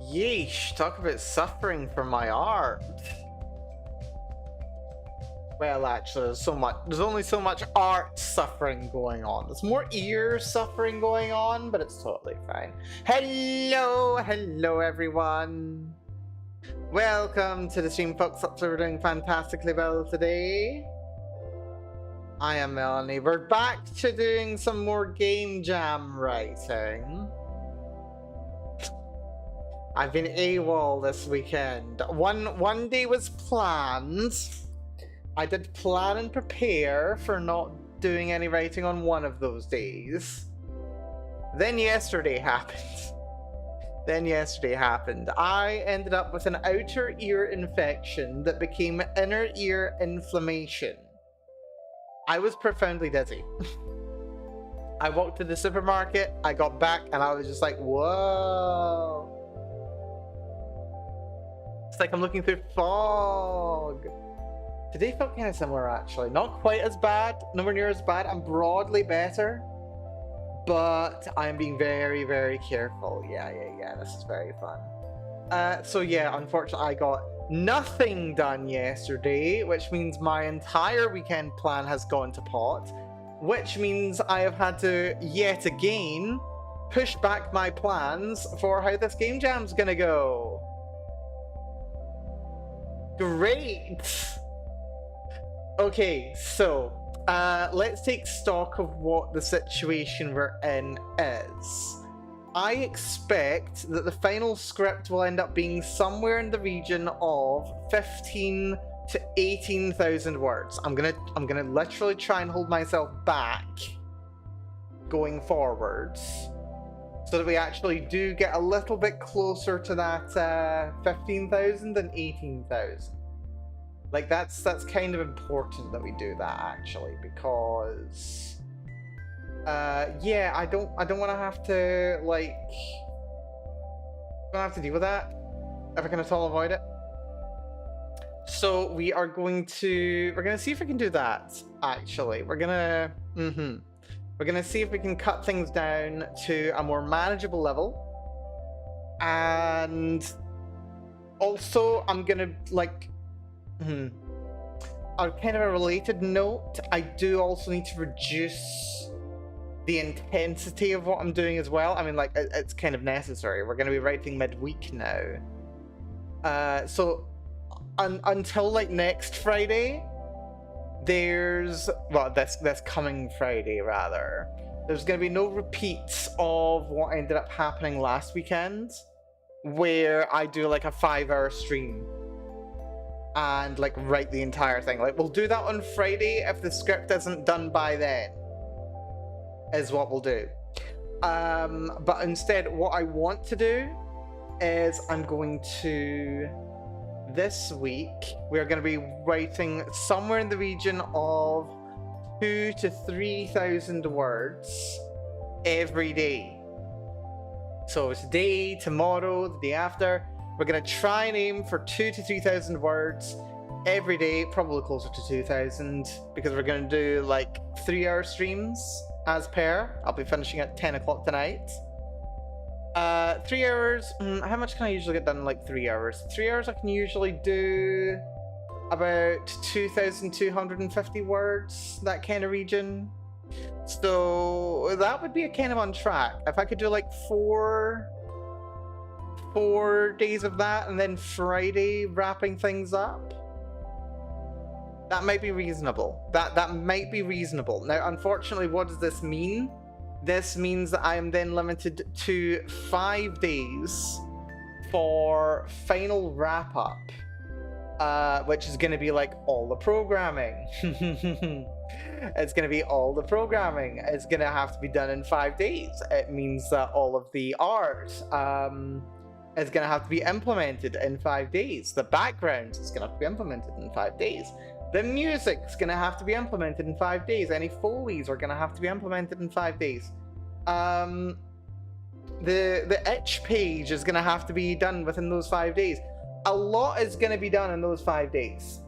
Yeesh, talk about suffering for my art. Well, actually, there's only so much art suffering going on. There's more ear suffering going on, but it's totally fine. Hello everyone. Welcome to the stream, folks. Hopefully we're doing fantastically well today. I am Melanie. We're back to doing some more game jam writing. I've been AWOL this weekend. One day was planned. I did plan and prepare for not doing any writing on one of those days. Then yesterday happened. I ended up with an outer ear infection that became inner ear inflammation. I was profoundly dizzy. I walked to the supermarket, I got back, and I was just like, whoa. It's like I'm looking through fog. Today felt kind of similar, actually. Not quite as bad, nowhere near as bad. I'm broadly better, but I'm being very, very careful. Yeah, this is very fun. So yeah, unfortunately I got nothing done yesterday, which means my entire weekend plan has gone to pot, which means I have had to, yet again, push back my plans for how this game jam's gonna go. Great! Okay, so, let's take stock of what the situation we're in is. I expect that the final script will end up being somewhere in the region of 15 to 18,000 words. I'm gonna literally try and hold myself back going forwards, so that we actually do get a little bit closer to that 15,000 than 18,000. Like that's kind of important that we do that, actually, because yeah, I don't want to have to deal with that if I can at all avoid it. So we're gonna see if we can do that. Actually, we're gonna see if we can cut things down to a more manageable level, and also I'm gonna on kind of a related note, I do also need to reduce the intensity of what I'm doing as well. I mean, it's kind of necessary. We're going to be writing midweek now. So until next Friday, this coming Friday rather, there's going to be no repeats of what ended up happening last weekend, where I do a 5-hour stream and write the entire thing. We'll do that on Friday if the script isn't done by then, is what we'll do. But instead, what I want to do is this week we're going to be writing somewhere in the region of 2,000 to 3,000 words every day. So today, tomorrow, the day after, we're going to try and aim for 2,000 to 3,000 words every day, probably closer to 2,000, because we're going to do 3-hour streams as per. I'll be finishing at 10 o'clock tonight. 3 hours, how much can I usually get done in 3 hours? 3 hours I can usually do about 2,250 words, that kind of region. So that would be a kind of on track. If I could do 4 days of that, and then Friday wrapping things up, that might be reasonable. That might be reasonable. Now, unfortunately, what does this mean? This means that I am then limited to 5 days for final wrap up, which is going to be all the programming. It's going to be all the programming. It's going to have to be done in 5 days. It means that all of the art is going to have to be implemented in 5 days. The background is going to have to be implemented in 5 days. The music is going to have to be implemented in 5 days. Any Foleys are going to have to be implemented in 5 days. The itch page is going to have to be done within those 5 days. A lot is going to be done in those 5 days.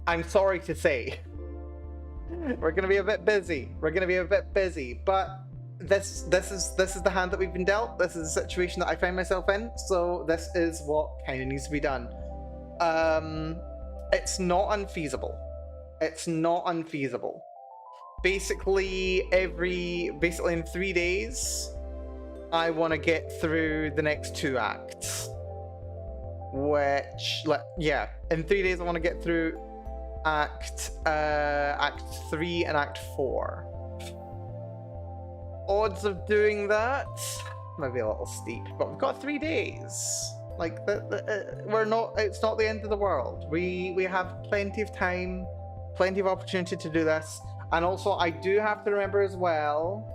I'm sorry to say. We're going to be a bit busy. But this is the hand that we've been dealt. This is the situation that I find myself in. So this is what kind of needs to be done. It's not unfeasible. It's not unfeasible. Basically, in 3 days, I want to get through the next 2 acts. In 3 days I want to get through Act 3 and Act 4. Odds of doing that might be a little steep, but we've got 3 days. Like we're not. It's not the end of the world. We have plenty of time, plenty of opportunity to do this, and also I do have to remember as well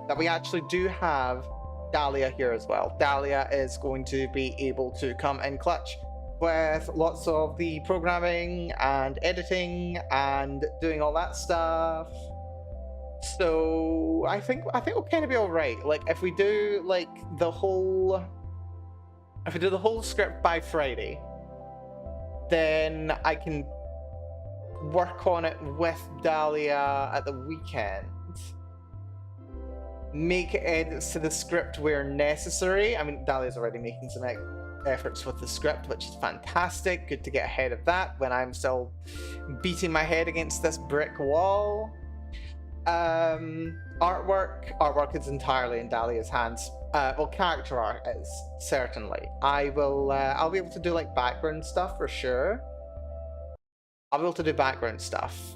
that we actually do have Dahlia here as well. Dahlia is going to be able to come in clutch with lots of the programming and editing and doing all that stuff. So I think we'll kind of be all right. Like if we do the whole script by Friday, then I can work on it with Dahlia at the weekend. Make edits to the script where necessary. I mean, Dahlia's already making some efforts with the script, which is fantastic. Good to get ahead of that when I'm still beating my head against this brick wall. Artwork is entirely in Dahlia's hands. Well, character art is certainly. I'll be able to do like background stuff for sure. I'll be able to do background stuff.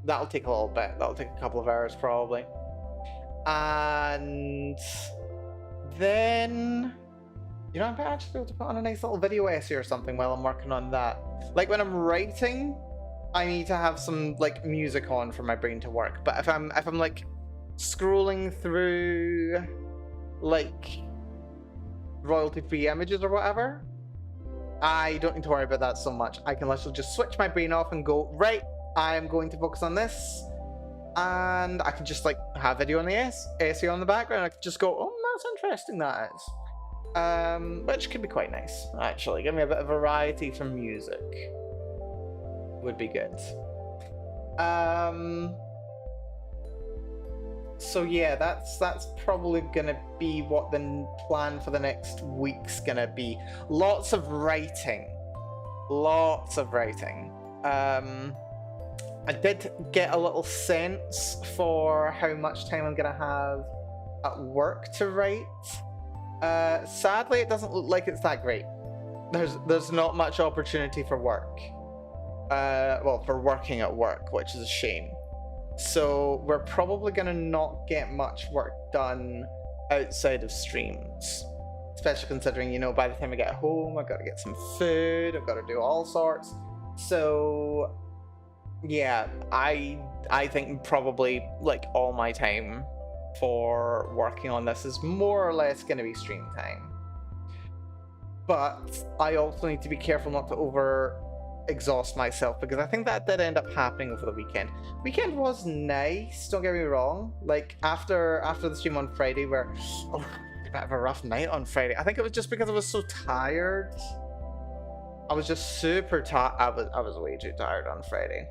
That'll take a little bit. That'll take a couple of hours probably. And then, I might actually be able to put on a nice little video essay or something while I'm working on that. Like when I'm writing, I need to have some like music on for my brain to work. But if I'm like scrolling through like royalty-free images or whatever, I don't need to worry about that so much. I can literally just switch my brain off and go, right, I am going to focus on this. And I can just like have video on the essay on the background. I can just go, oh, that's interesting, that is. Which could be quite nice, actually. Give me a bit of variety from music. Would be good. So yeah, that's probably gonna be what the plan for the next week's gonna be. Lots of writing. I did get a little sense for how much time I'm gonna have at work to write. Sadly, it doesn't look like it's that great. There's not much opportunity for work. Well, for working at work, which is a shame. So we're probably gonna not get much work done outside of streams. Especially considering, by the time I get home, I've got to get some food, I've got to do all sorts. So yeah, I think probably like all my time for working on this is more or less gonna be stream time. But I also need to be careful not to exhaust myself, because I think that did end up happening over the weekend. Weekend was nice, don't get me wrong. Like after the stream on Friday, a bit of a rough night on Friday. I think it was just because I was so tired. I was just super tired. I was way too tired on Friday.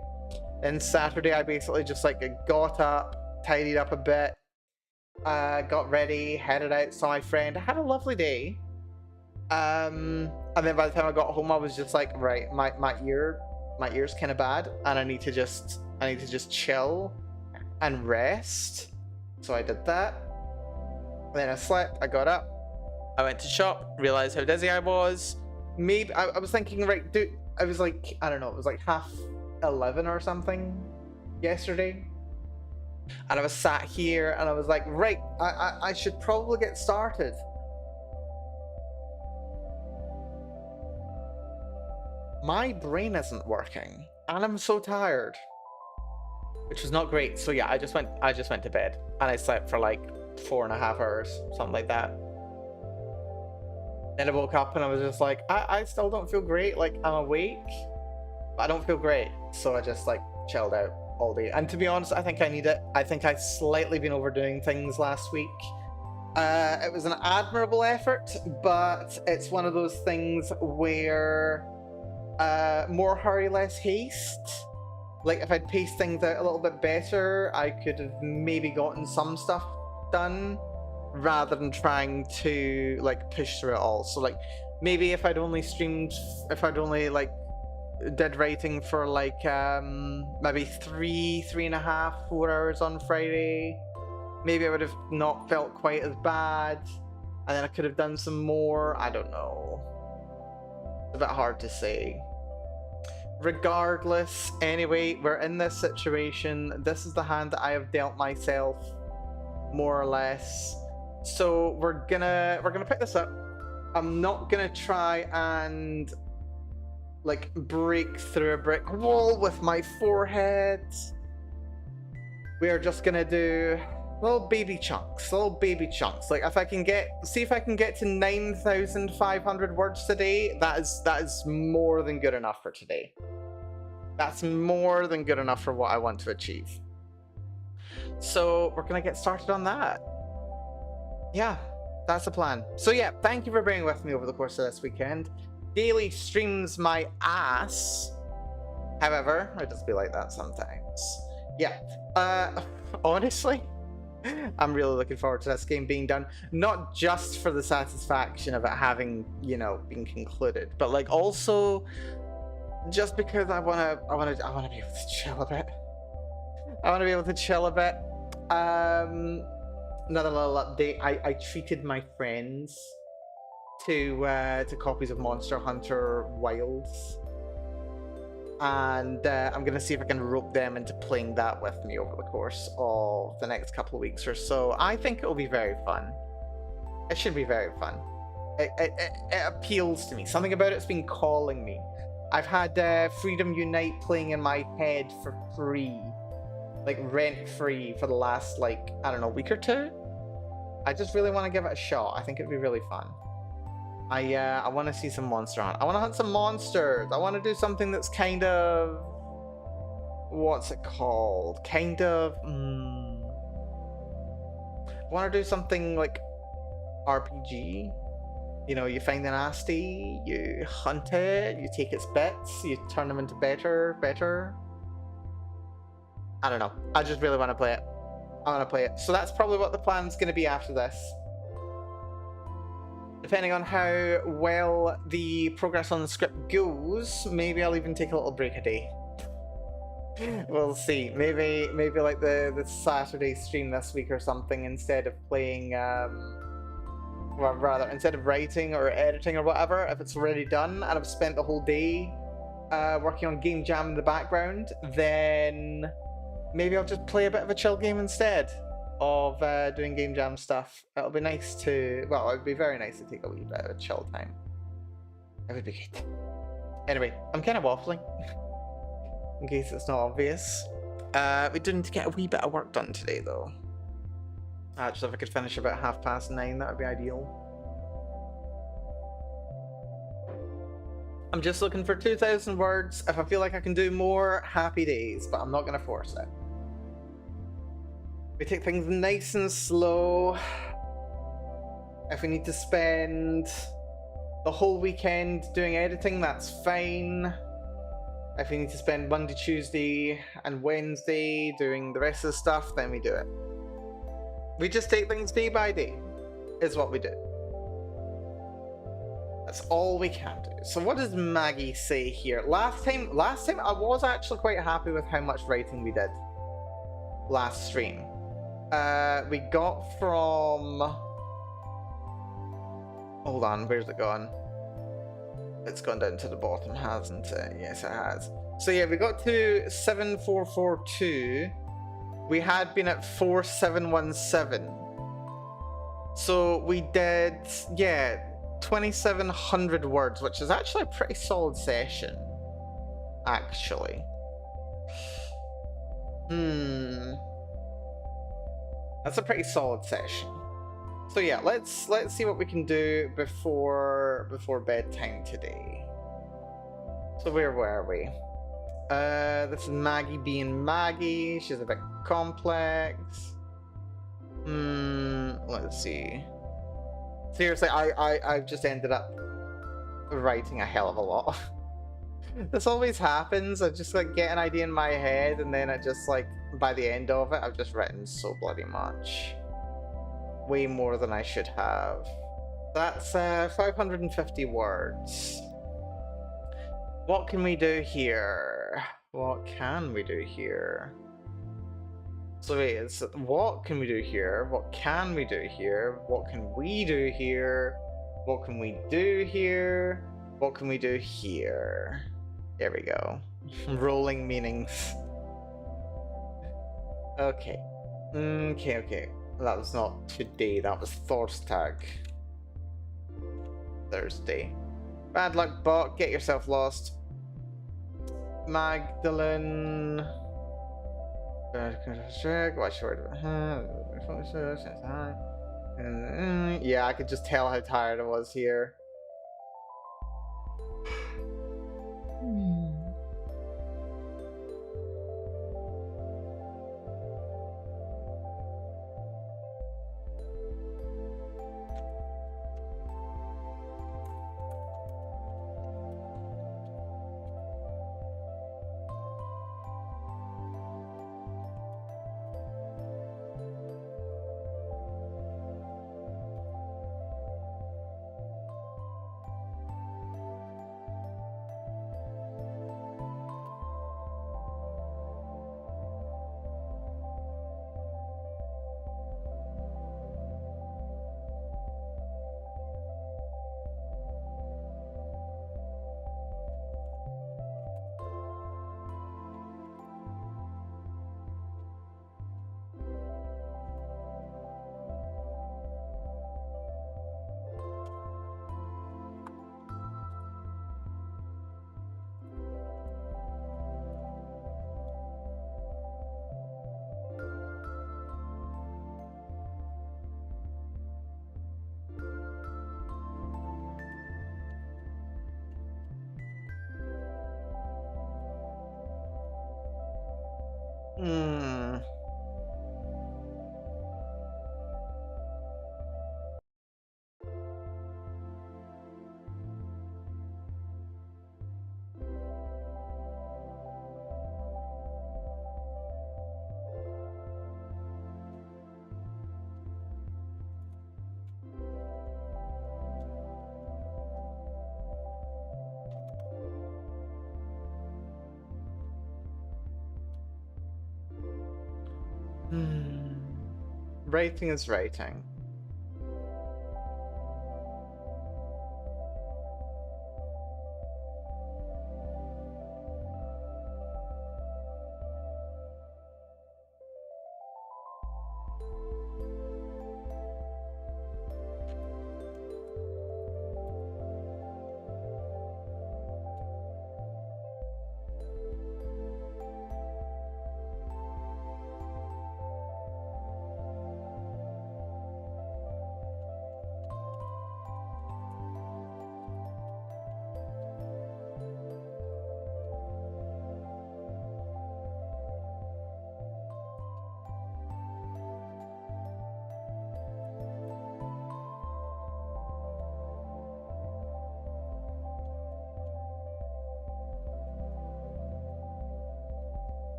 And Saturday, I basically just like got up, tidied up a bit, got ready, headed out, saw my friend. I had a lovely day. And then by the time I got home, I was just like, right, my ear's kind of bad, and I need to just chill and rest. So I did that. And then I slept. I got up. I went to shop. Realized how dizzy I was. Maybe I was thinking, right, dude. I was like, I don't know. It was like 11:30 or something yesterday, and I was sat here and I was like, right, I should probably get started. My brain isn't working, and I'm so tired, which was not great. So yeah, I just went to bed, and I slept for like 4.5 hours, something like that. Then I woke up and I was just like, I still don't feel great. Like I'm awake, but I don't feel great. So I just like chilled out all day. And to be honest, I think I need it. I think I've slightly been overdoing things last week. It was an admirable effort, but it's one of those things where more hurry, less haste. Like, if I'd paced things out a little bit better, I could have maybe gotten some stuff done rather than trying to, like, push through it all. So, like, maybe if I'd only like, did writing for, like, maybe 3.5, 4 hours on Friday, maybe I would have not felt quite as bad, and then I could have done some more. I don't know. It's a bit hard to say. Regardless, anyway, we're in this situation. This is the hand that I have dealt myself, more or less. So we're gonna pick this up. I'm not gonna try and, like, break through a brick wall with my forehead. We are just gonna do little baby chunks. Like, if I can see if I can get to 9,500 words today, that is more than good enough for today. That's more than good enough for what I want to achieve. So we're gonna get started on that. Yeah, that's the plan. So yeah, thank you for being with me over the course of this weekend. Daily streams my ass. However, it does be like that sometimes. Yeah. Honestly, I'm really looking forward to this game being done. Not just for the satisfaction of it having, you know, been concluded, but, like, also just because I wanna be able to chill a bit. Another little update. I treated my friends to copies of Monster Hunter Wilds, and I'm gonna see if I can rope them into playing that with me over the course of the next couple of weeks or so. I think it'll be very fun. It should be very fun. It appeals to me. Something about it's been calling me. I've had Freedom Unite playing in my head for free, like rent-free, for the last, like, I don't know, week or two. I just really want to give it a shot. I think it'd be really fun. I want to see some monster hunt. I want to hunt some monsters. I want to do something that's kind of, what's it called? Kind of, I want to do something like RPG. You know, you find the nasty, you hunt it, you take its bits, you turn them into better. I don't know. I just really want to play it. I want to play it. So that's probably what the plan's going to be after this. Depending on how well the progress on the script goes, maybe I'll even take a little break a day. We'll see. Maybe like the Saturday stream this week or something, instead of playing, well, rather, instead of writing or editing or whatever, if it's already done and I've spent the whole day working on Game Jam in the background, then maybe I'll just play a bit of a chill game instead of doing Game Jam stuff. It'll be nice to, well, it would be very nice to take a wee bit of a chill time. It would be good. Anyway, I'm kind of waffling, in case it's not obvious. We do need to get a wee bit of work done today, though. Actually, if I could finish about 9:30, that would be ideal. I'm just looking for 2,000 words. If I feel like I can do more, happy days, but I'm not going to force it. We take things nice and slow. If we need to spend the whole weekend doing editing, that's fine. If we need to spend Monday, Tuesday, and Wednesday doing the rest of the stuff, then we do it. We just take things day by day, is what we do. That's all we can do. So what does Maggie say here? Last time I was actually quite happy with how much writing we did last stream. We got from... Hold on, where's it gone? It's gone down to the bottom, hasn't it? Yes, it has. So yeah, we got to 7442. We had been at 4717. So we did, yeah, 2,700 words, which is actually a pretty solid session, actually. That's a pretty solid session. So yeah, let's see what we can do before bedtime today. So where were we? This is Maggie being Maggie. She's a bit complex. Let's see. Seriously, I've just ended up writing a hell of a lot. This always happens. I just like get an idea in my head, and then I just like by the end of it, I've just written so bloody much, way more than I should have. That's 550 words. What can we do here? What can we do here? So wait, it's what can we do here? What can we do here? What can we do here? What can we do here? What can we do here? There we go. Rolling meanings. Okay. Okay. That was not today, that was Thorstag. Thursday. Bad luck, bot. Get yourself lost. Magdalene. Watch word. Yeah, I could just tell how tired I was here. Hmm. Writing is writing.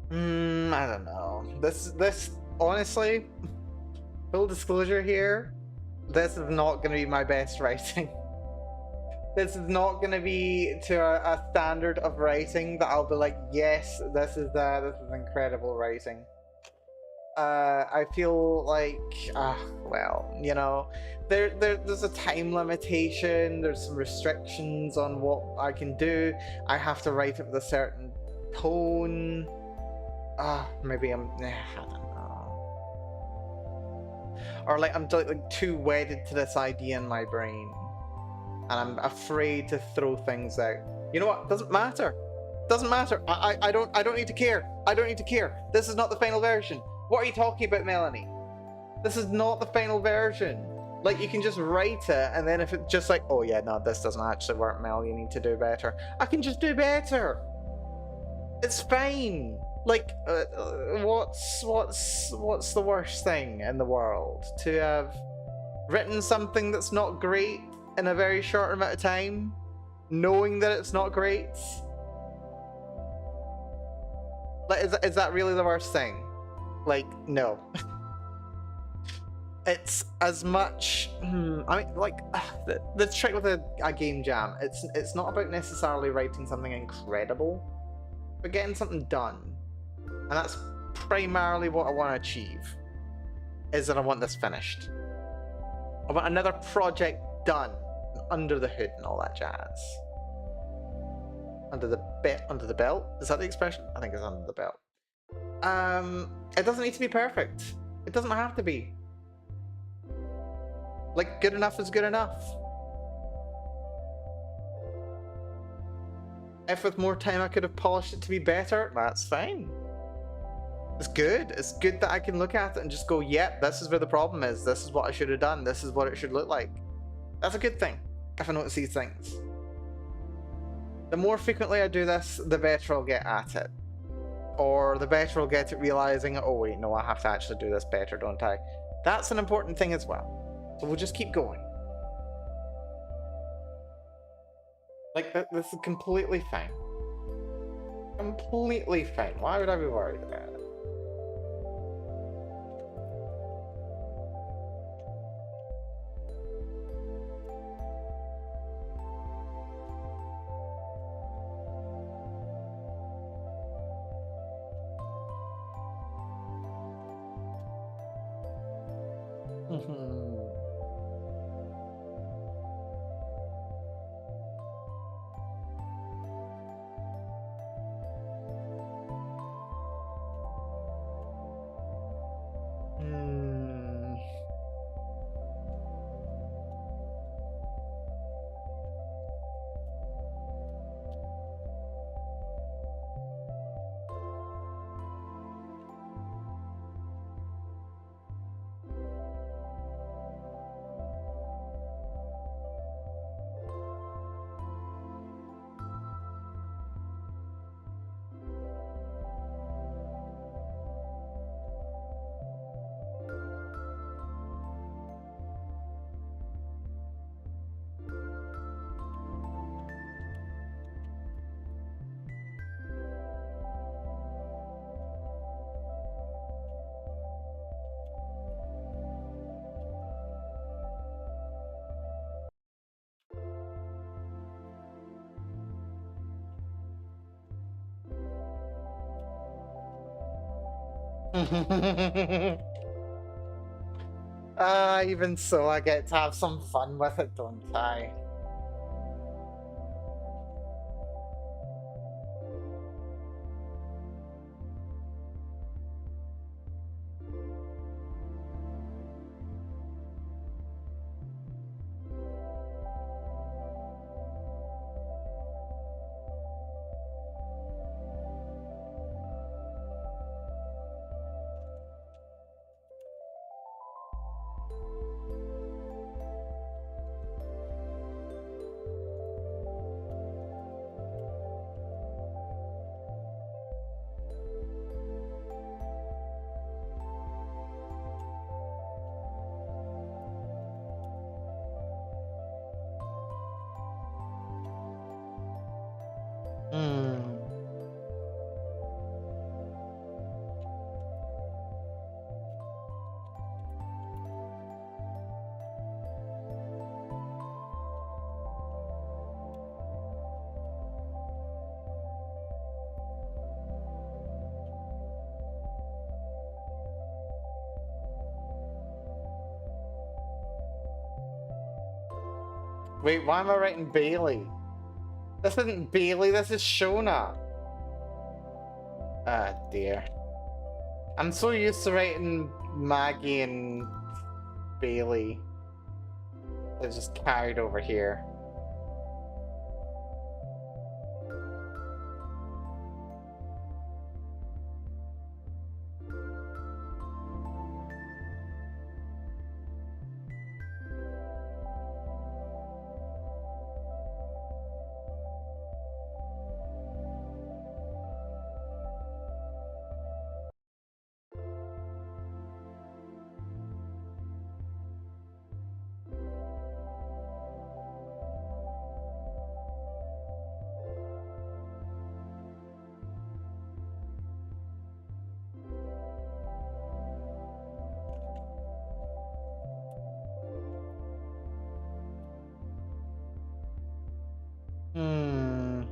I don't know. This honestly, Full disclosure here, this is not going to be my best writing. This is not going to be to a standard of writing that I'll be like, yes, this is incredible writing. I feel like, well, you know, there's a time limitation. There's some restrictions on what I can do. I have to write it with a certain tone. Maybe I don't know. Or like I'm like too wedded to this idea in my brain, and I'm afraid to throw things out. You know what? Doesn't matter. Doesn't matter. I don't need to care. I don't need to care. This is not the final version. What are you talking about, Melanie? This is not the final version. Like, you can just write it, and then if it's just like, oh yeah, no, this doesn't actually work, Mel, you need to do better. I can just do better. It's fine. Like, what's the worst thing in the world? To have written something that's not great in a very short amount of time, knowing that it's not great? Like, is that really the worst thing? Like, no. It's as much. I mean, like, the trick with a game jam, it's not about necessarily writing something incredible, but getting something done, and that's primarily what I want to achieve. Is that I want this finished. I want another project done, under the hood and all that jazz. Under the belt. Is that the expression? I think it's under the belt. It doesn't need to be perfect. It doesn't have to be. Like, good enough is good enough. If with more time I could have polished it to be better, that's fine. It's good. It's good that I can look at it and just go, yep, this is where the problem is. This is what I should have done. This is what it should look like. That's a good thing, if I notice these things. The more frequently I do this, the better I'll get at it. Or the better I'll get at realizing, oh wait, no, I have to actually do this better, don't I? That's an important thing as well. So we'll just keep going. Like, this is completely fine. Completely fine. Why would I be worried about it? Even so, I get to have some fun with it, don't I? Wait, why am I writing Bailey? This isn't Bailey, this is Shona. Ah, dear. I'm so used to writing Maggie and Bailey. They're just carried over here. Hmm.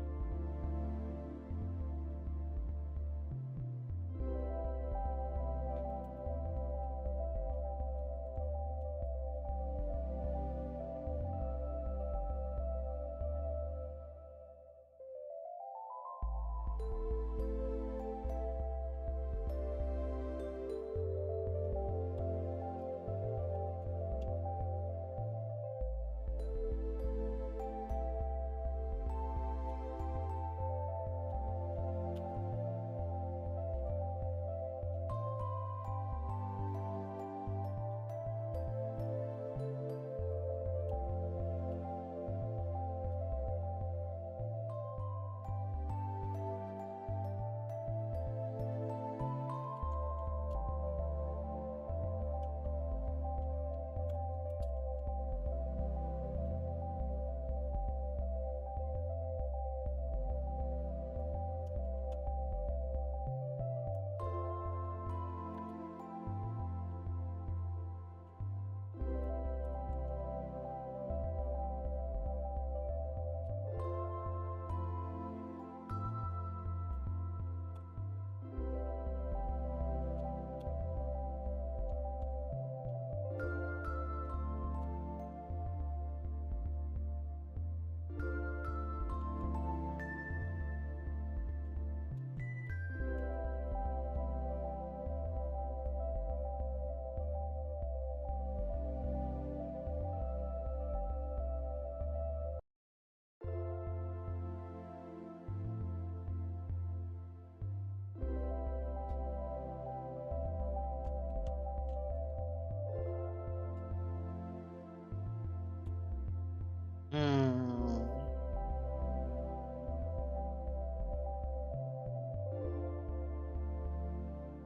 Hmm.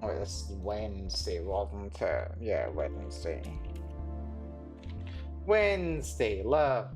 Oh, this is Wednesday, wasn't it? Yeah, Wednesday. Wednesday, love.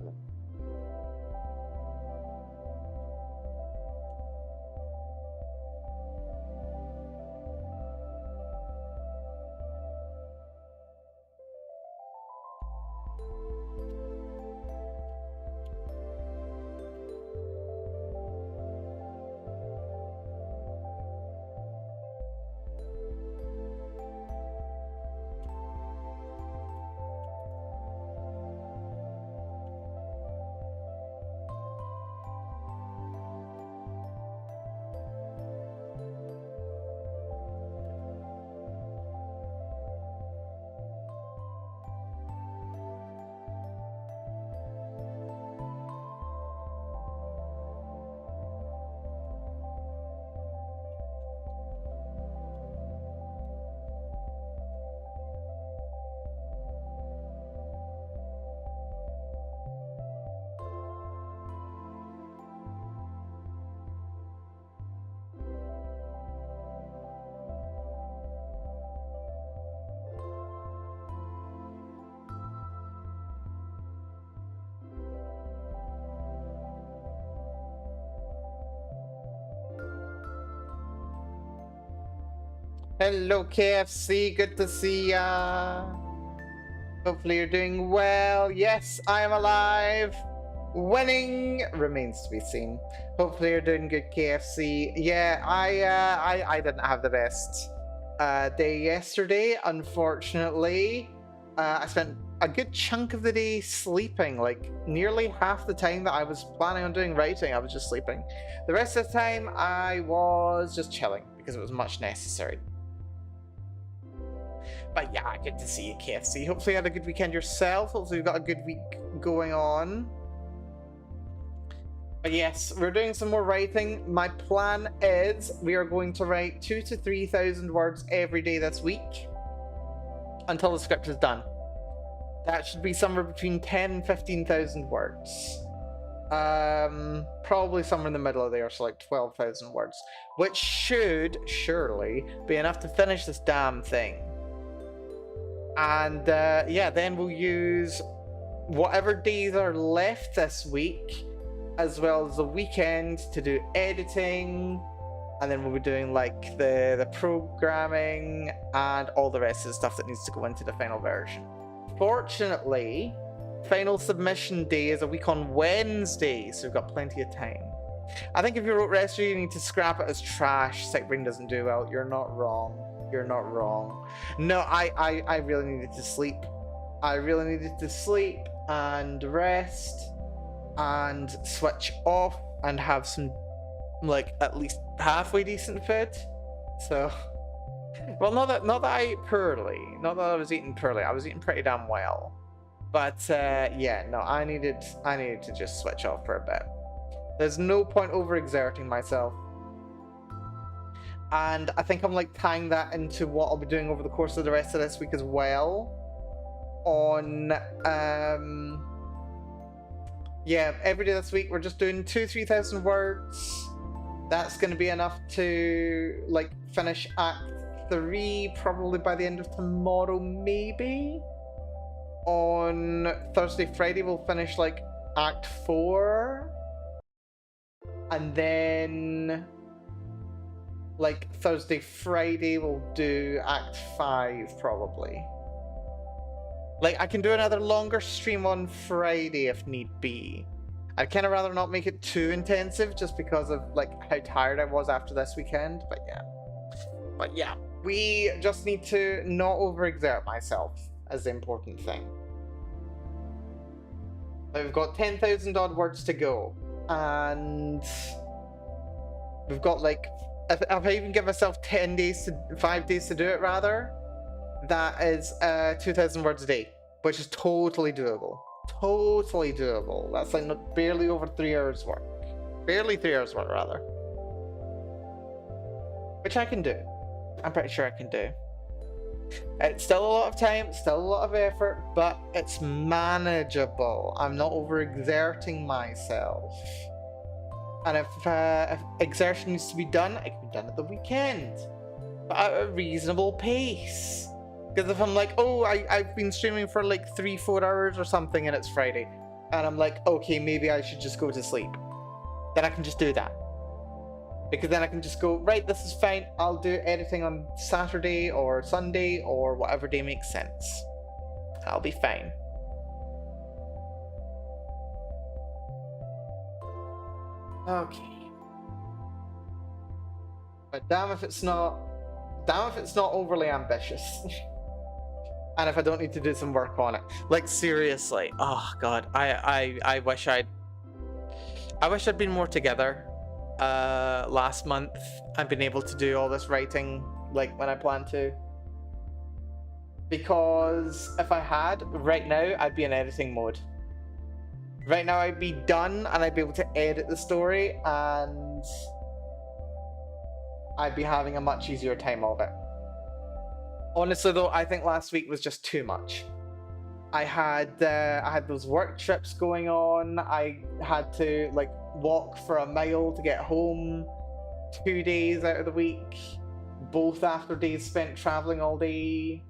Hello, KFC. Good to see ya. Hopefully, you're doing well. Yes, I am alive. Winning remains to be seen. Hopefully, you're doing good, KFC. Yeah, I didn't have the best day yesterday. Unfortunately, I spent a good chunk of the day sleeping. Like nearly half the time that I was planning on doing writing, I was just sleeping. The rest of the time I was just chilling because it was much necessary. But yeah, good to see you, KFC. Hopefully you had a good weekend yourself. Hopefully you've got a good week going on. But yes, we're doing some more writing. My plan is we are going to write 2,000 to 3,000 words every day this week until the script is done. That should be somewhere between 10 and 15,000 words. Probably somewhere in the middle of there, so like 12,000 words, which should surely be enough to finish this damn thing. And yeah, then we'll use whatever days are left this week, as well as the weekend, to do editing, and then we'll be doing like the programming and all the rest of the stuff that needs to go into the final version. Fortunately, final submission day is a week on Wednesday, so we've got plenty of time. I think if you wrote Restry, you need to scrap it as trash. Sick brain doesn't do well. You're not wrong. You're not wrong. No, I really needed to sleep. I really needed to sleep and rest and switch off and have some, like, at least halfway decent food. So, well, not that I ate poorly. Not that I was eating poorly. I was eating pretty damn well. But yeah, no, I needed to just switch off for a bit. There's no point overexerting myself. And I think I'm like tying that into what I'll be doing over the course of the rest of this week as well. On yeah, every day this week we're just doing 2,000 to 3,000 words. That's going to be enough to like finish Act 3 probably by the end of tomorrow, maybe. On Thursday, Friday we'll finish like Act 4, and then like Thursday, Friday we'll do Act 5 probably. Like, I can do another longer stream on Friday if need be. I'd kind of rather not make it too intensive just because of like how tired I was after this weekend, but yeah, we just need to not overexert myself as the important thing. We've got 10,000 odd words to go, and we've got like, if I even give myself 5 days to do it rather, that is 2,000 words a day, which is totally doable. Totally doable. That's like barely over 3 hours work. Barely 3 hours work rather. Which I can do. I'm pretty sure I can do. It's still a lot of time, still a lot of effort, but it's manageable. I'm not overexerting myself. And if exertion needs to be done, it can be done at the weekend. But at a reasonable pace. Because if I'm like, oh, I've been streaming for like 3-4 hours or something and it's Friday, and I'm like, okay, maybe I should just go to sleep, then I can just do that. Because then I can just go, right, this is fine, I'll do editing on Saturday or Sunday or whatever day makes sense. I'll be fine. Okay. But damn if it's not overly ambitious. And if I don't need to do some work on it. Like, seriously. Oh god, I wish I'd been more together last month. I've been able to do all this writing like when I planned to. Because if I had, right now I'd be in editing mode. Right now I'd be done and I'd be able to edit the story and I'd be having a much easier time of it. Honestly though, I think last week was just too much. I had those work trips going on. I had to like walk for a mile to get home 2 days out of the week, both after days spent traveling all day.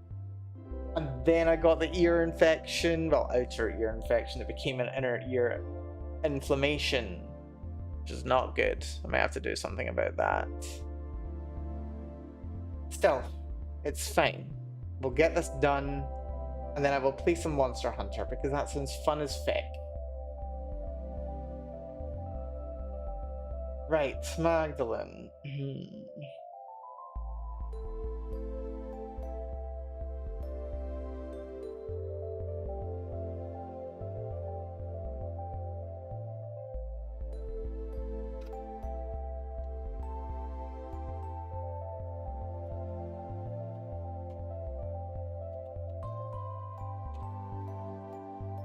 And then I got the ear infection, well, outer ear infection. It became an inner ear inflammation, which is not good. I may have to do something about that. Still, it's fine. We'll get this done, and then I will play some Monster Hunter, because that sounds fun as feck. Right, Magdalene.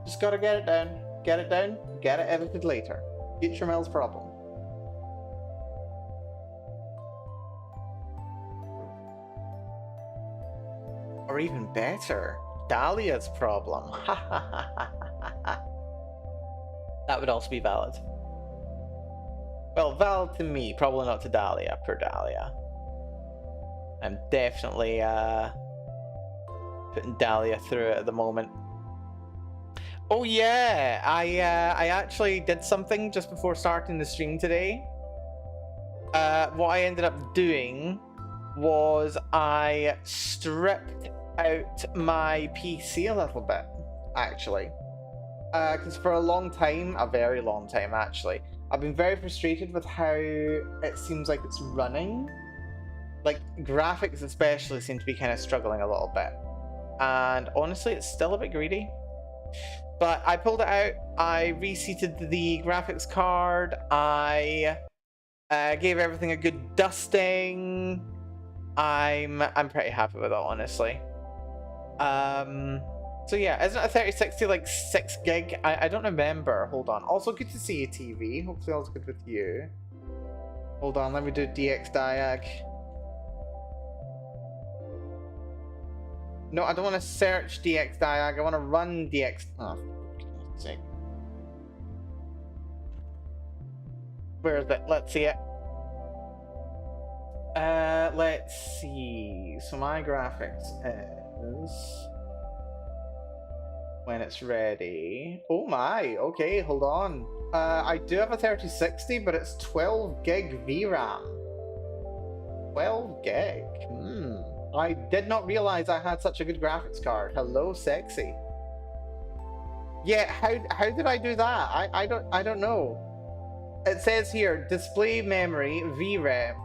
Just gotta get it down. Get it down, get it edited later. Future Mel's problem. Or even better, Dahlia's problem. That would also be valid. Well, valid to me, probably not to Dahlia, per Dahlia. I'm definitely putting Dahlia through it at the moment. Oh yeah, I actually did something just before starting the stream today. What I ended up doing was I stripped out my PC a little bit, actually. Because for a long time, a very long time actually, I've been very frustrated with how it seems like it's running. Like, graphics especially seem to be kind of struggling a little bit. And honestly, it's still a bit greedy. But I pulled it out, I reseated the graphics card, I gave everything a good dusting. I'm pretty happy with it, honestly. So yeah, isn't a 3060 like 6 gig? I don't remember. Hold on. Also, good to see you, TV. Hopefully all's good with you. Hold on, let me do DX diag. No, I don't want to search DX diag. I want to run DX. Oh, for goodness sake. Where is it? Let's see it. Let's see. So my graphics is when it's ready. Oh my. Okay, hold on. I do have a 3060, but it's 12 gig VRAM. 12 gig. I did not realize I had such a good graphics card. Hello, sexy. Yeah, how did I do that? I don't know. It says here, display memory VRAM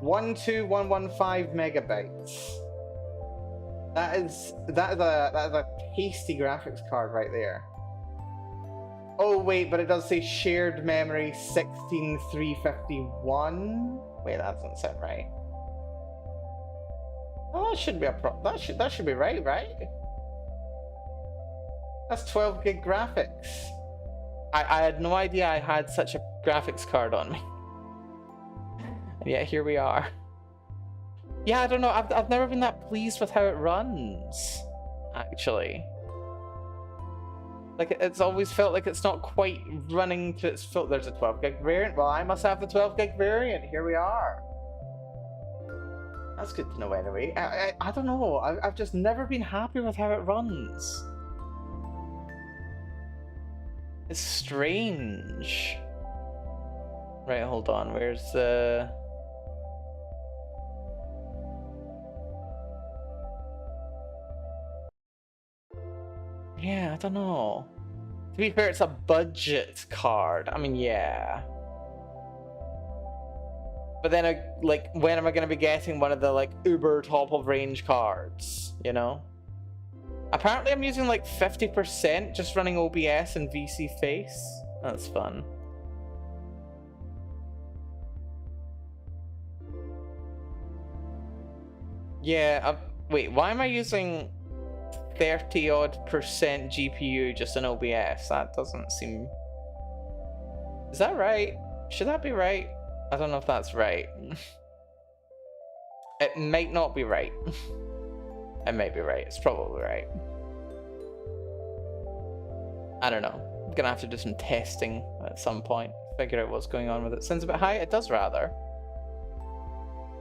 12115 megabytes. That is a tasty graphics card right there. Oh wait, but it does say shared memory 16351. Wait, that doesn't sound right. Oh, that should be that should be right? That's 12 gig graphics. I had no idea I had such a graphics card on me. And yet here we are. Yeah, I don't know. I've never been that pleased with how it runs, actually. Like, it's always felt like it's not quite running to its full. There's a 12 gig variant. Well, I must have the 12 gig variant. Here we are. That's good to know anyway. I don't know. I've just never been happy with how it runs. It's strange. Right, hold on. Where's the... Yeah, I don't know. To be fair, it's a budget card. I mean, yeah. But then, like, when am I going to be getting one of the, like, uber top-of-range cards, you know? Apparently I'm using, like, 50% just running OBS and VC Face. That's fun. Yeah, wait, why am I using 30-odd% GPU just in OBS? That doesn't seem... Is that right? Should that be right? I don't know if that's right. It might not be right. It may be right. It's probably right. I don't know. I'm gonna have to do some testing at some point. Figure out what's going on with it. Sounds a bit high? It does rather.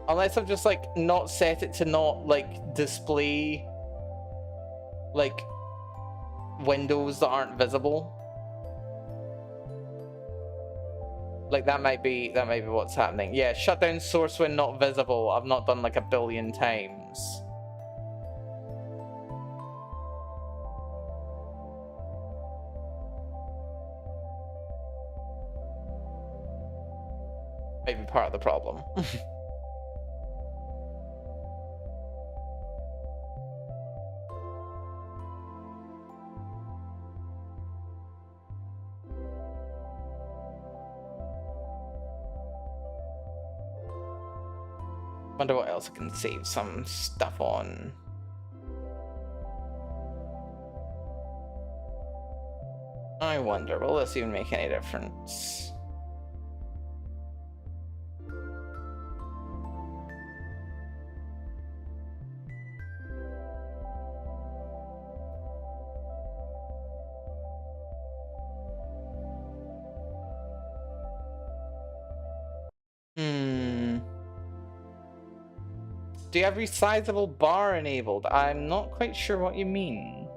Unless I've just, like, not set it to not, like, display, like, windows that aren't visible. Like, that might be what's happening. Yeah, shut down source when not visible. I've not done, like, 1 billion times. Maybe part of the problem. Wonder what else I can save some stuff on. I wonder, will this even make any difference? Do you have resizable bar enabled? I'm not quite sure what you mean.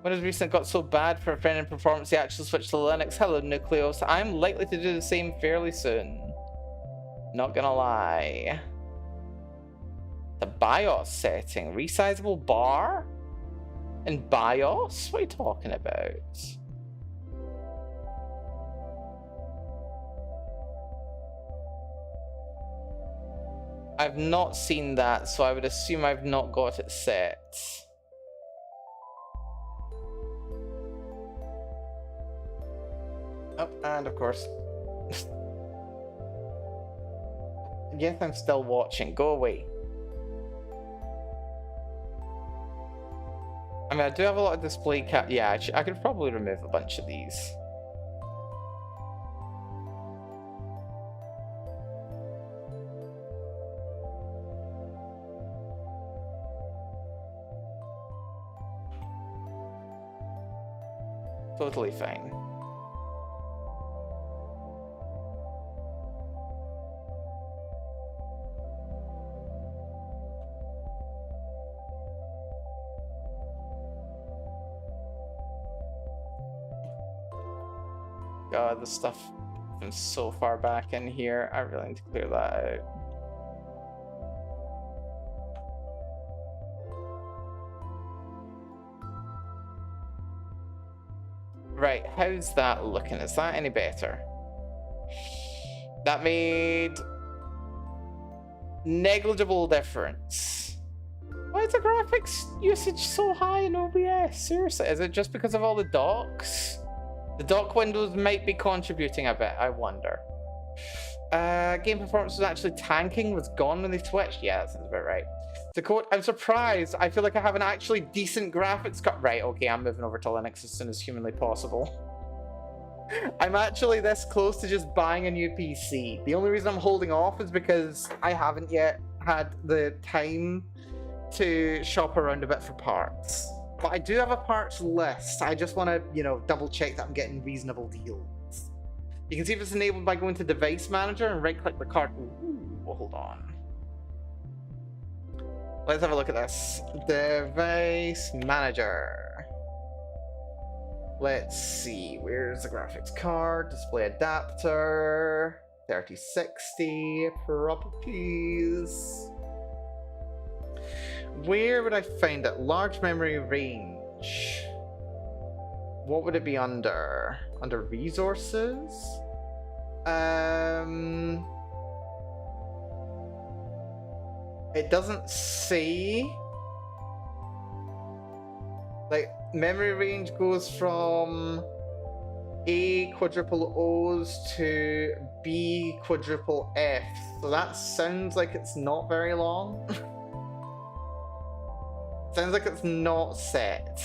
Windows recently got so bad for a friend in performance, he actually switched to Linux. Hello, Nucleus. I'm likely to do the same fairly soon. Not gonna lie. The BIOS setting. Resizable bar? In BIOS? What are you talking about? I've not seen that, so I would assume I've not got it set. Oh, and of course. Yes, I'm still watching. Go away. I mean, I do have a lot of display cap. Yeah, I could probably remove a bunch of these. Totally fine. God, the stuff from so far back in here. I really need to clear that out. Right, how's that looking? Is that any better? That made negligible difference. Why is the graphics usage so high in OBS? Seriously, is it just because of all the docks? The dock windows might be contributing a bit, I wonder. Game performance was actually tanking, was gone when they switched. Yeah, that sounds about right. To quote, I'm surprised. I feel like I have an actually decent graphics card. Right, okay, I'm moving over to Linux as soon as humanly possible. I'm actually this close to just buying a new PC. The only reason I'm holding off is because I haven't yet had the time to shop around a bit for parts. But I do have a parts list. I just want to, you know, double check that I'm getting reasonable deals. You can see if it's enabled by going to Device Manager and right-click the card. Ooh, well, hold on. Let's have a look at this. Device Manager. Let's see. Where's the graphics card? Display adapter. 3060. Properties. Where would I find it? Large memory range. What would it be under? Under resources? It doesn't say. Like, memory range goes from A quadruple O's to B quadruple F. So that sounds like it's not very long. Sounds like it's not set.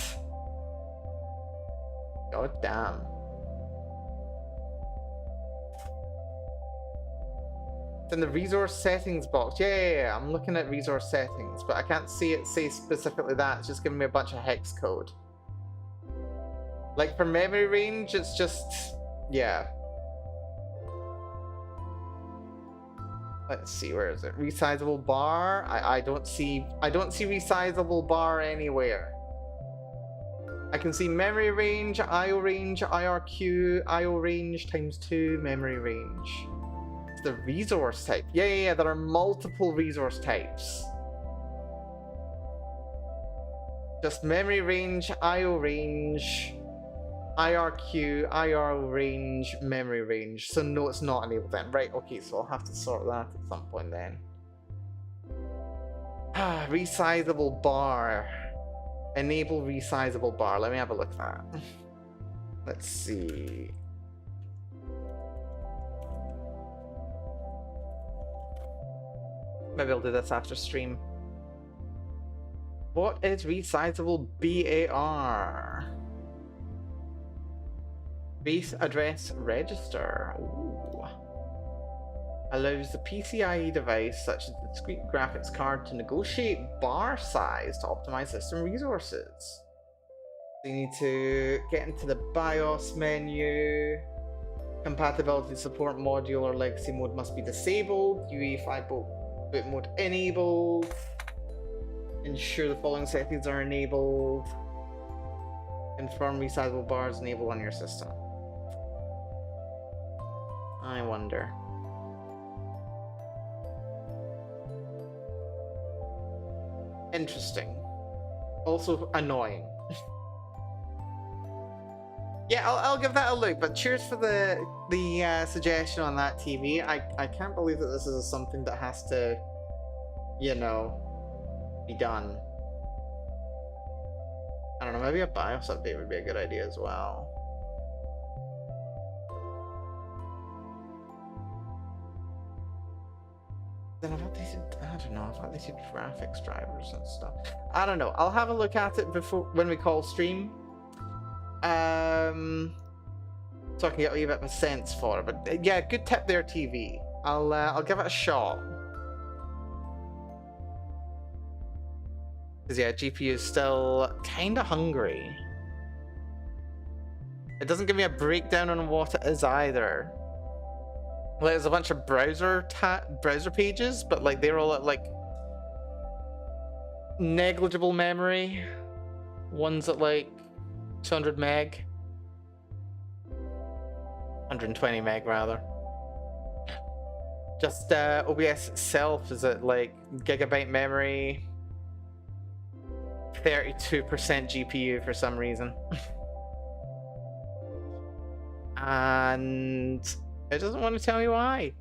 God damn. It's in the resource settings box. Yeah, I'm looking at resource settings, but I can't see it say specifically that. It's just giving me a bunch of hex code. Like for memory range, it's just, yeah. Let's see, where is it? Resizable bar? I don't see resizable bar anywhere. I can see memory range, IO range, IRQ, IO range times 2, memory range. It's the resource type. Yeah, there are multiple resource types. Just memory range, IO range, IRQ, IRO range, memory range. So no, it's not enabled then. Right, okay, so I'll have to sort that at some point then. Resizable bar. Enable resizable bar. Let me have a look at that. Let's see. Maybe I'll do this after stream. What is resizable BAR? Base address register. Ooh. Allows the PCIe device, such as the discrete graphics card, to negotiate bar size to optimize system resources. So you need to get into the BIOS menu. Compatibility support module or legacy mode must be disabled. UE5 boot mode enabled. Ensure the following settings are enabled. Confirm resizable bars enabled on your system. I wonder. Interesting. Also annoying. Yeah, I'll give that a look, but cheers for the suggestion on that TV. I can't believe that this is something that has to, you know, be done. I don't know, maybe a BIOS update would be a good idea as well. Then I thought they said, I don't know, I thought they said graphics drivers and stuff. I don't know, I'll have a look at it before when we call stream. So I can get a bit of a sense for it. But yeah, good tip there, TV. I'll give it a shot. Because yeah, GPU is still kind of hungry. It doesn't give me a breakdown on what it is either. Like, there's a bunch of browser pages, but like they're all at like negligible memory. One's at like 200 meg. 120 meg rather. Just OBS itself is at like gigabyte memory. 32% GPU for some reason. And it doesn't want to tell me why.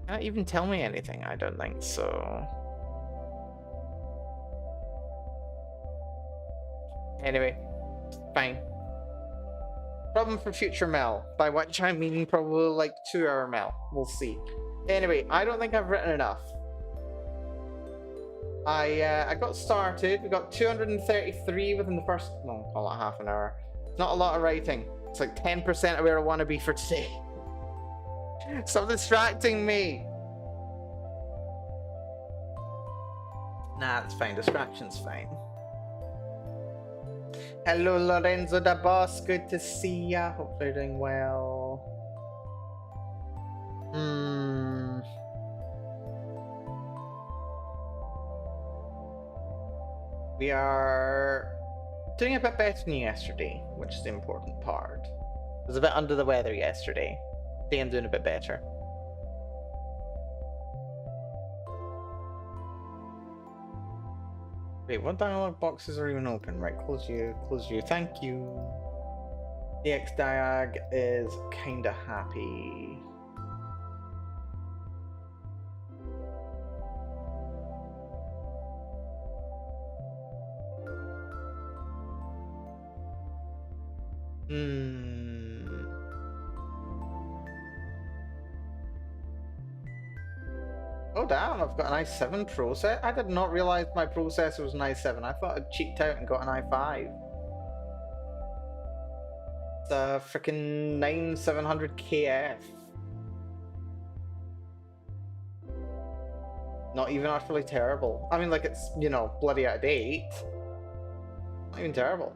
Can't even tell me anything, I don't think so. Anyway, fine. Problem for future Mel, by which I mean probably like 2-hour Mel. We'll see. Anyway, I don't think I've written enough. I got started. We got 233 within the first, well, call it half an hour. Not a lot of writing. It's like 10% of where I want to be for today. Stop distracting me. Nah, that's fine. Distraction's fine. Hello, Lorenzo da Boss. Good to see ya. Hope you're doing well. We are doing a bit better than yesterday, which is the important part. I was a bit under the weather yesterday. Today I'm doing a bit better. Wait, what dialog boxes are even open? Right, close you, thank you. DX Diag is kinda happy. Oh damn, I've got an i7 processor. I did not realize my processor was an i7. I thought I'd cheaped out and got an i5. It's a freaking 9700KF. Not even utterly terrible. I mean, like, it's, you know, bloody out of date. Not even terrible.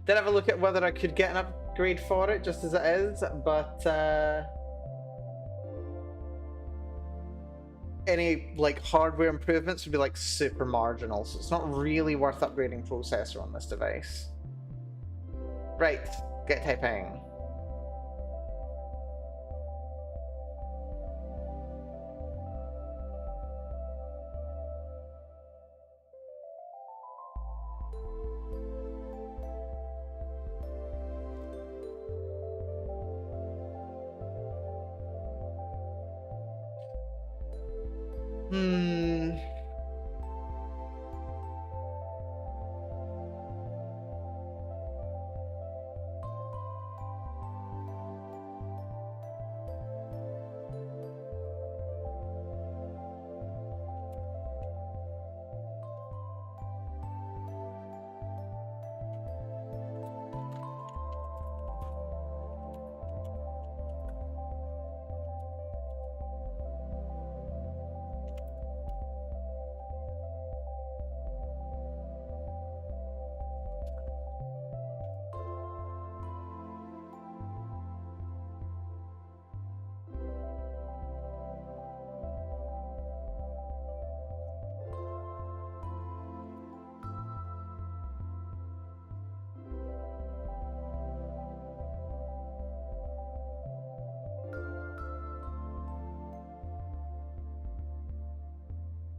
Did have a look at whether I could get an upgrade for it, just as it is, but any like hardware improvements would be like super marginal, so it's not really worth upgrading processor on this device. Right, get typing.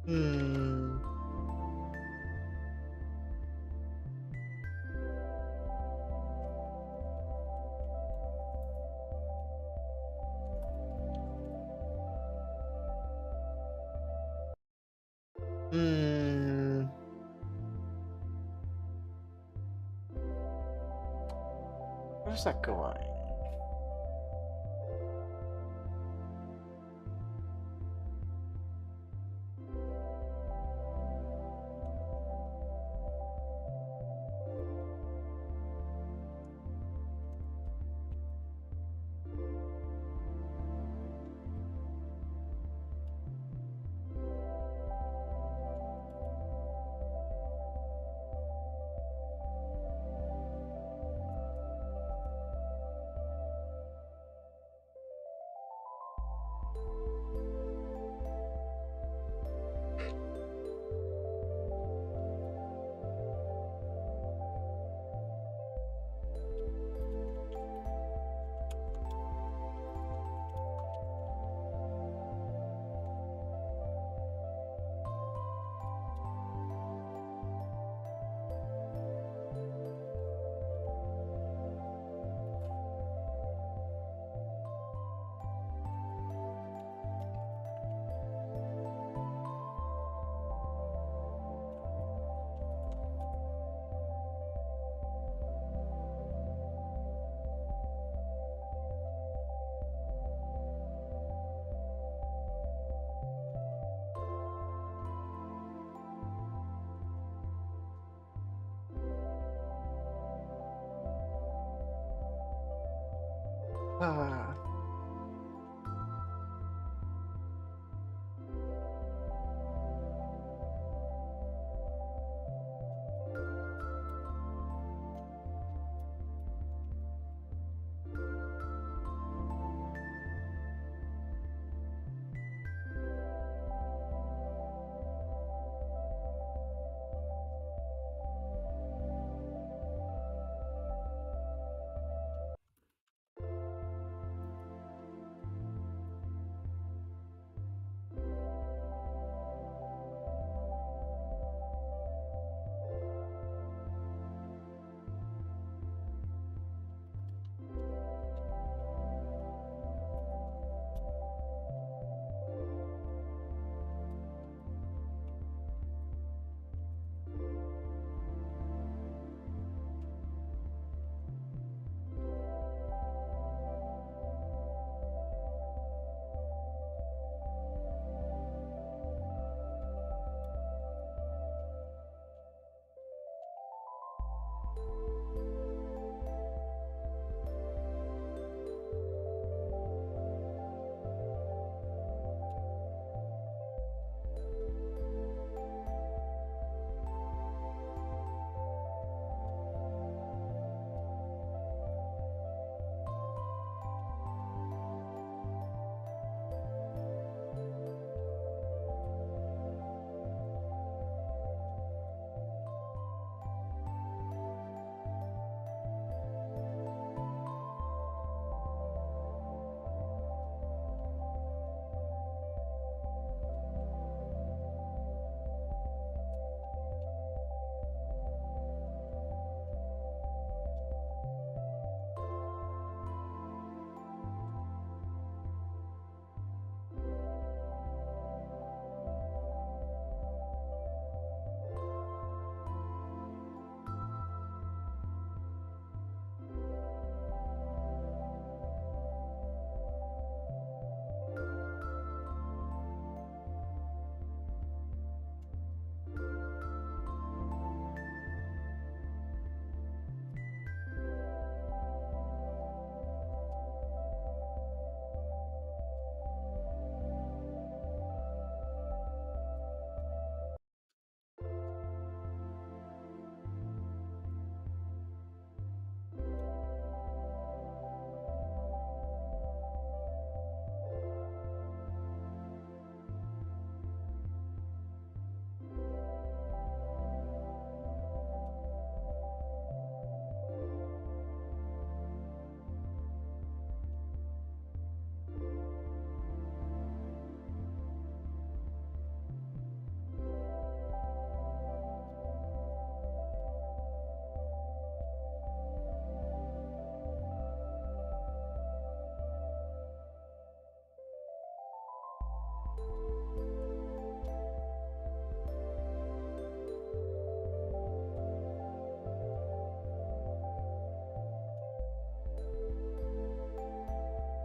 Hmm. Hmm. Where's that going? Ah.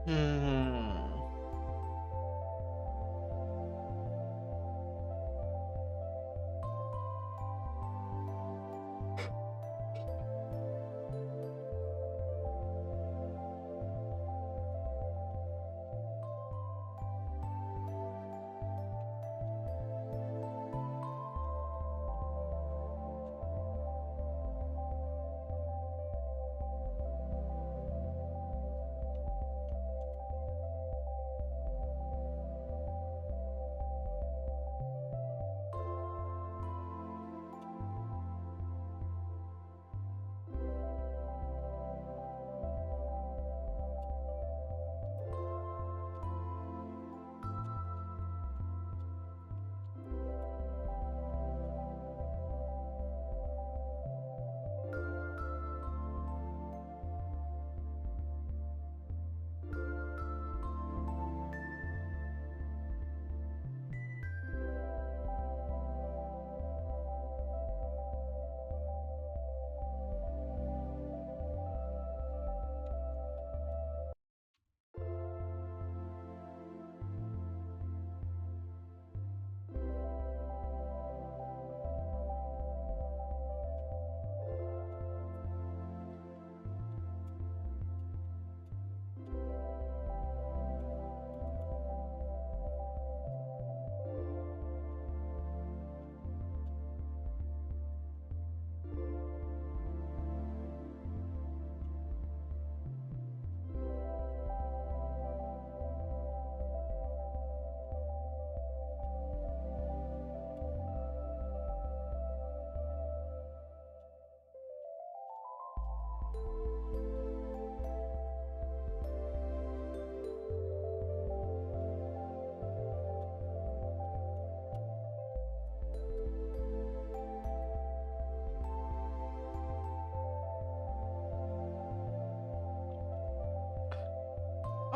Hmm.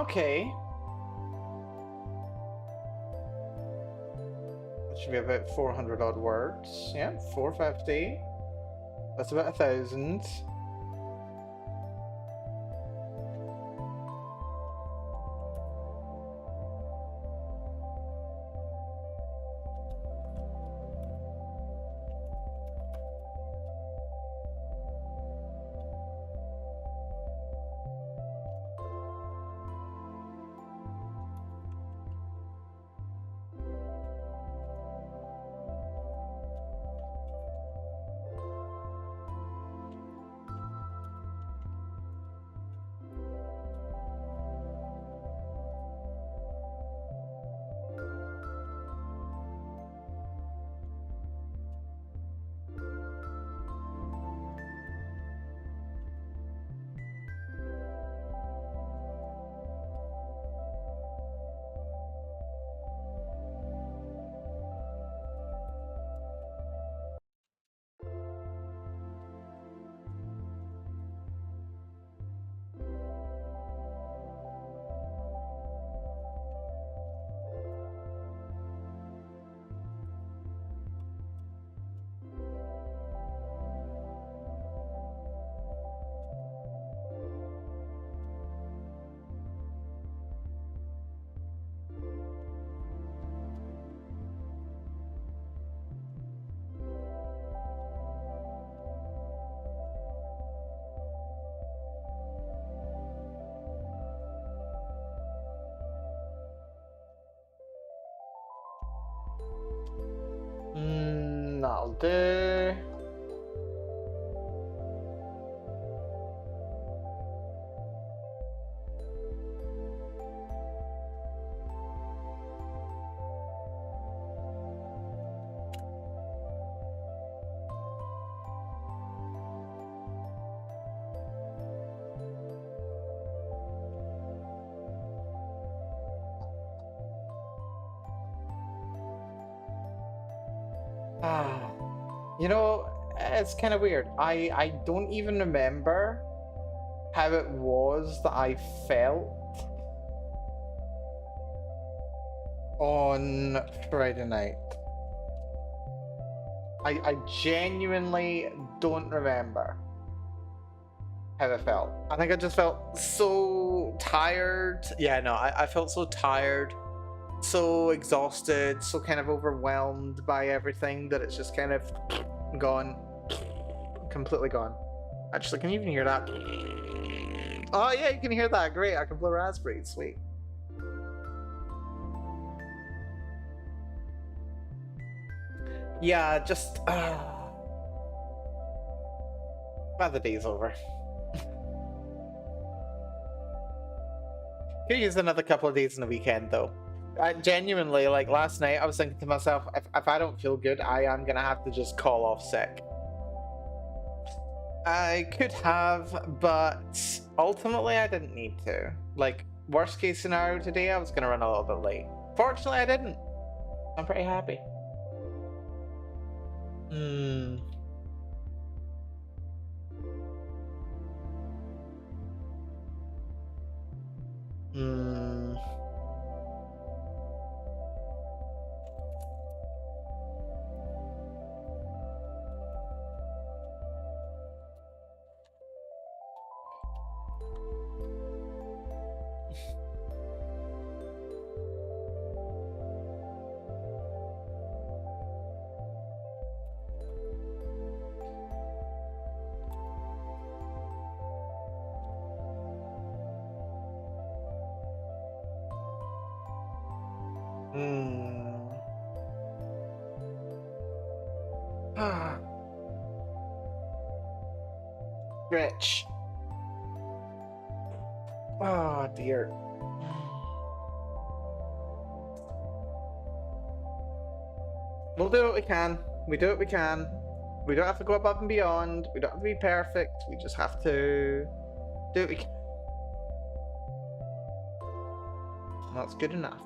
Okay. That should be about 400 odd words. Yeah, 450. That's about 1,000. That'll do. Ah, you know, it's kind of weird. I don't even remember how it was that I felt on Friday night. I genuinely don't remember. how I felt. I think I just felt so tired. Yeah, no, I felt so tired, so exhausted, so kind of overwhelmed by everything that it's just kind of gone. Completely gone. Actually, can you even hear that? Oh, yeah, you can hear that. Great, I can blow raspberries. Sweet. Yeah, just. Glad the day's over. Could use another couple of days in the weekend, though. I genuinely, like last night, I was thinking to myself, if I don't feel good, I am gonna have to just call off sick. I could have, but ultimately I didn't need to. Like, worst case scenario today, I was gonna run a little bit late. Fortunately, I didn't. I'm pretty happy. Hmm. Hmm. Hmm. Ah. Rich. Oh dear. We'll do what we can. We do what we can. We don't have to go above and beyond. We don't have to be perfect. We just have to do what we can. And that's good enough.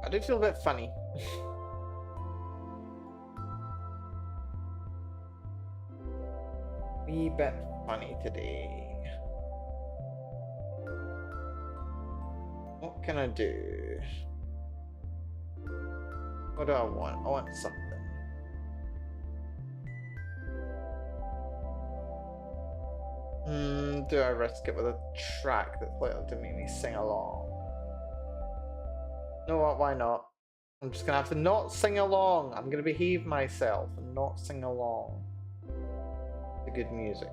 I do feel a bit funny. Wee bit funny today. What can I do? What do I want? I want something. Do I risk it with a track that's likely to make me sing along? You know what? Why not? I'm just gonna have to not sing along. I'm gonna behave myself and not sing along. The good music.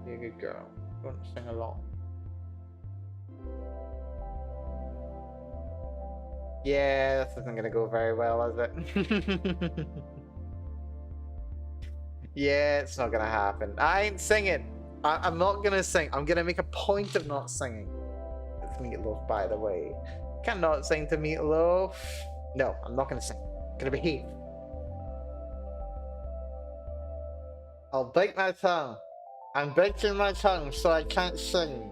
Be a good girl. Don't sing along. Yeah, this isn't gonna go very well, is it? Yeah, it's not gonna happen. I ain't singing. I'm not gonna sing. I'm gonna make a point of not singing. It's Meatloaf, by the way. Cannot sing to Meatloaf. No, I'm not gonna sing. I'm gonna behave. I'll bite my tongue. I'm biting my tongue so I can't sing.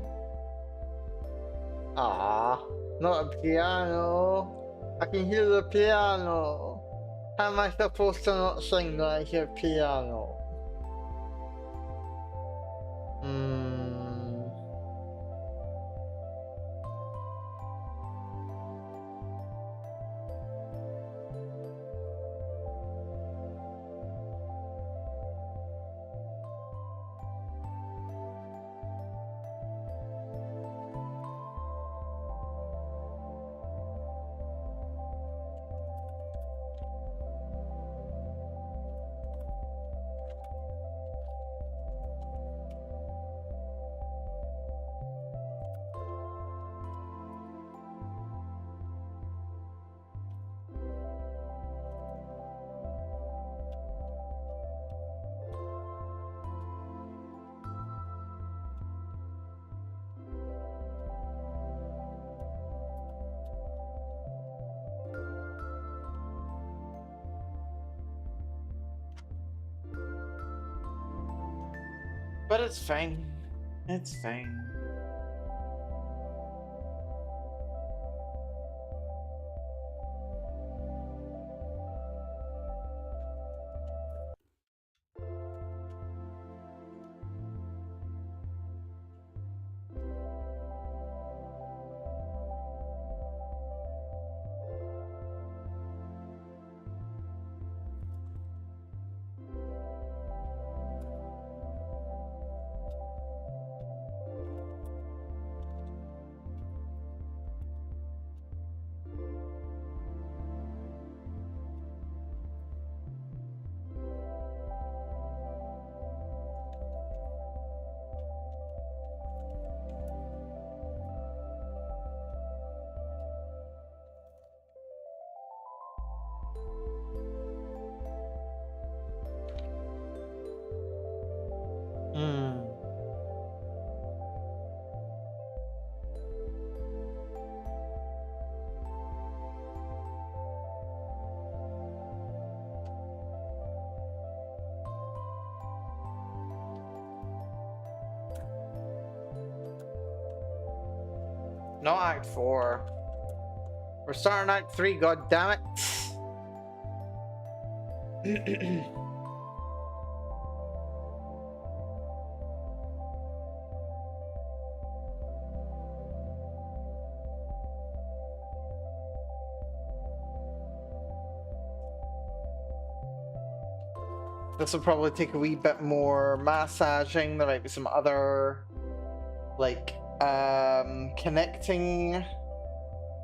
Ah, not a piano. I can hear the piano. How am I supposed to not sing when I hear piano? Hmm. But it's fine. It's fine. Not Act 4. We're starting Act 3, god damn it. This will probably take a wee bit more massaging. There might be some other, like, connecting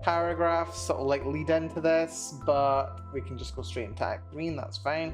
paragraphs that will, like, lead into this, but we can just go straight into Act 3 and that's fine.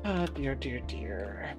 Ah, dear, dear, dear.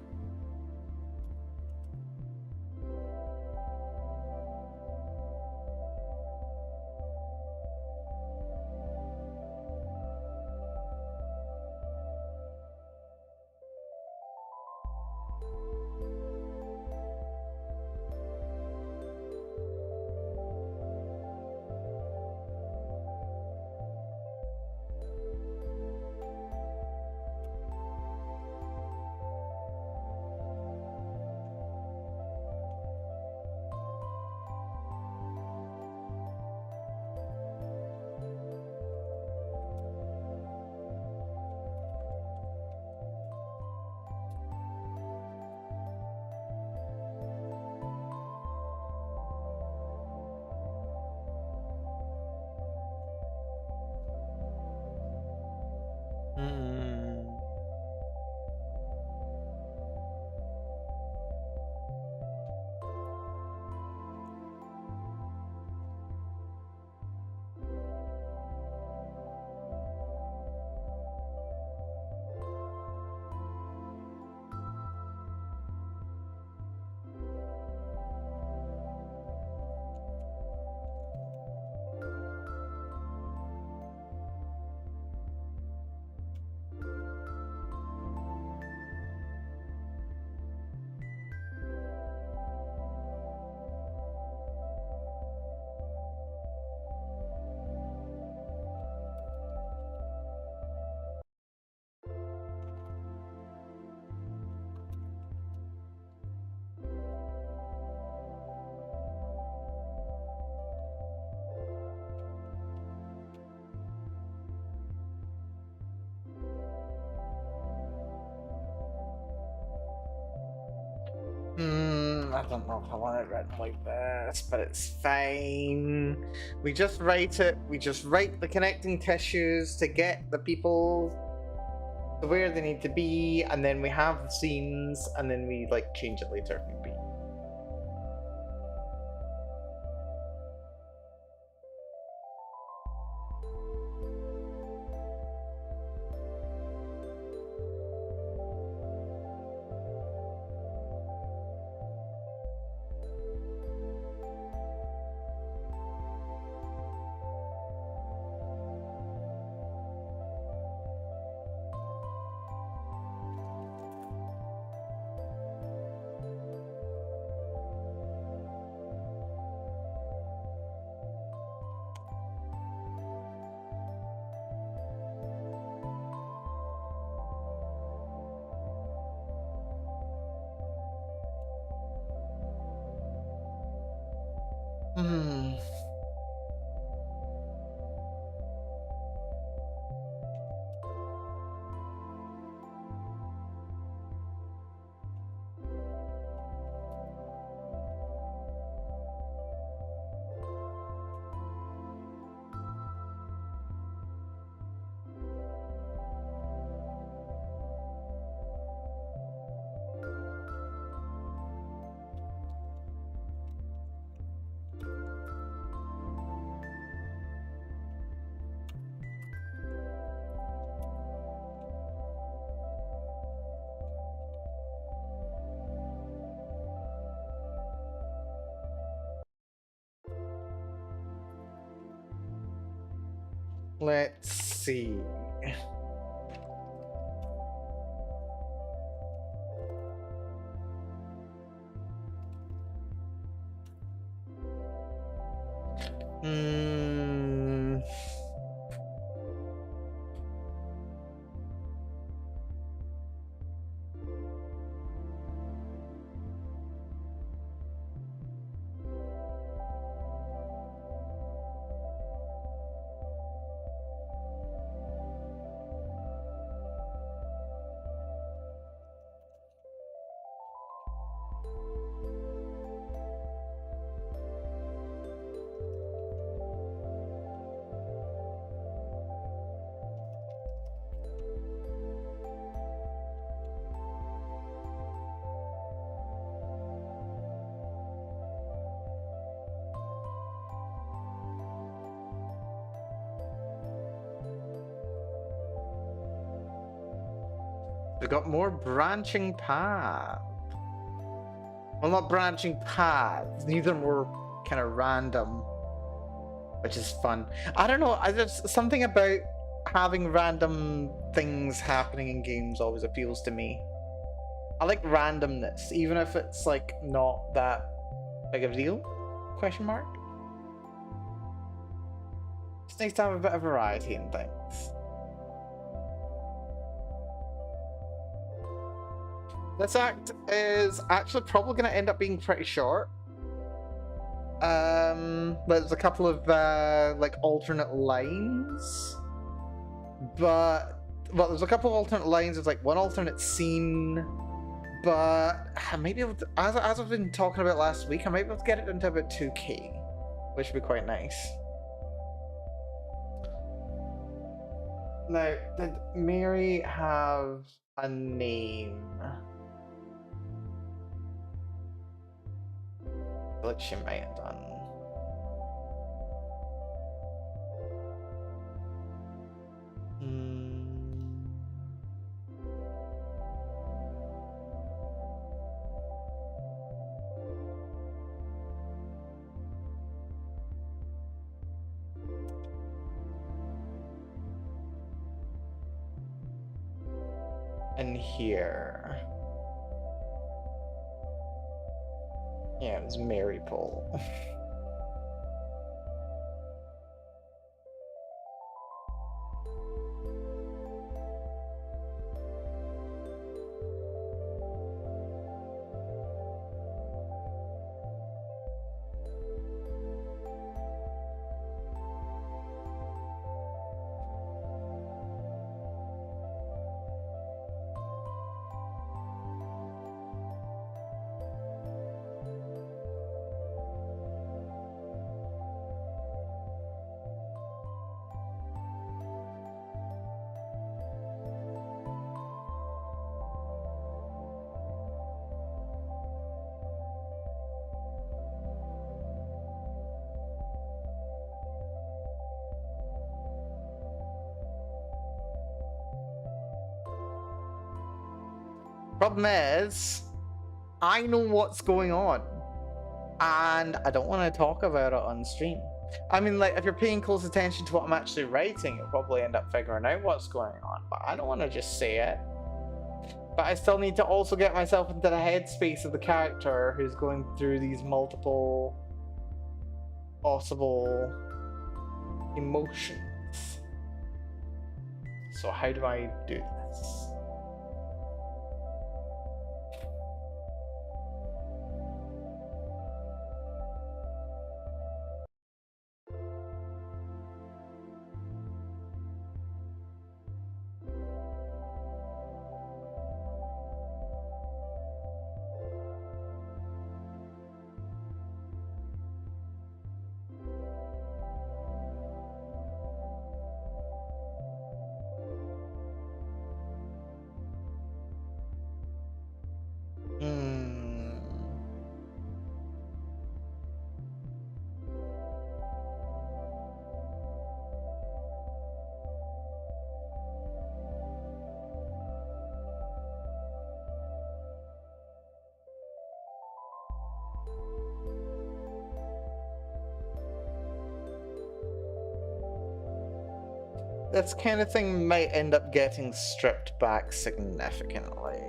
I don't know if I want it written like this, but it's fine. We just write it. We just write the connecting tissues to get the people to where they need to be, and then we have the scenes, and then we like change it later if need be. Hmm. Let's see. Hmm. We got more branching paths. Well, not branching paths. Neither more kind of random, which is fun. I don't know. There's something about having random things happening in games always appeals to me. I like randomness, even if it's like not that big of a deal. Question mark. It's nice to have a bit of variety in things. This act is actually probably going to end up being pretty short. There's a couple of like alternate lines, but well, there's a couple of alternate lines. There's like one alternate scene, but I might be able to, as I've been talking about last week, I might be able to get it into about 2K, which would be quite nice. Now, did Mary have a name? I feel like she might have done. And here. Yeah, it was Mary Pole. Problem is, I know what's going on, and I don't want to talk about it on stream. I mean, like, if you're paying close attention to what I'm actually writing, you'll probably end up figuring out what's going on, but I don't want to just say it. But I still need to also get myself into the headspace of the character who's going through these multiple possible emotions. So how do I do this? this kind of thing might end up getting stripped back significantly.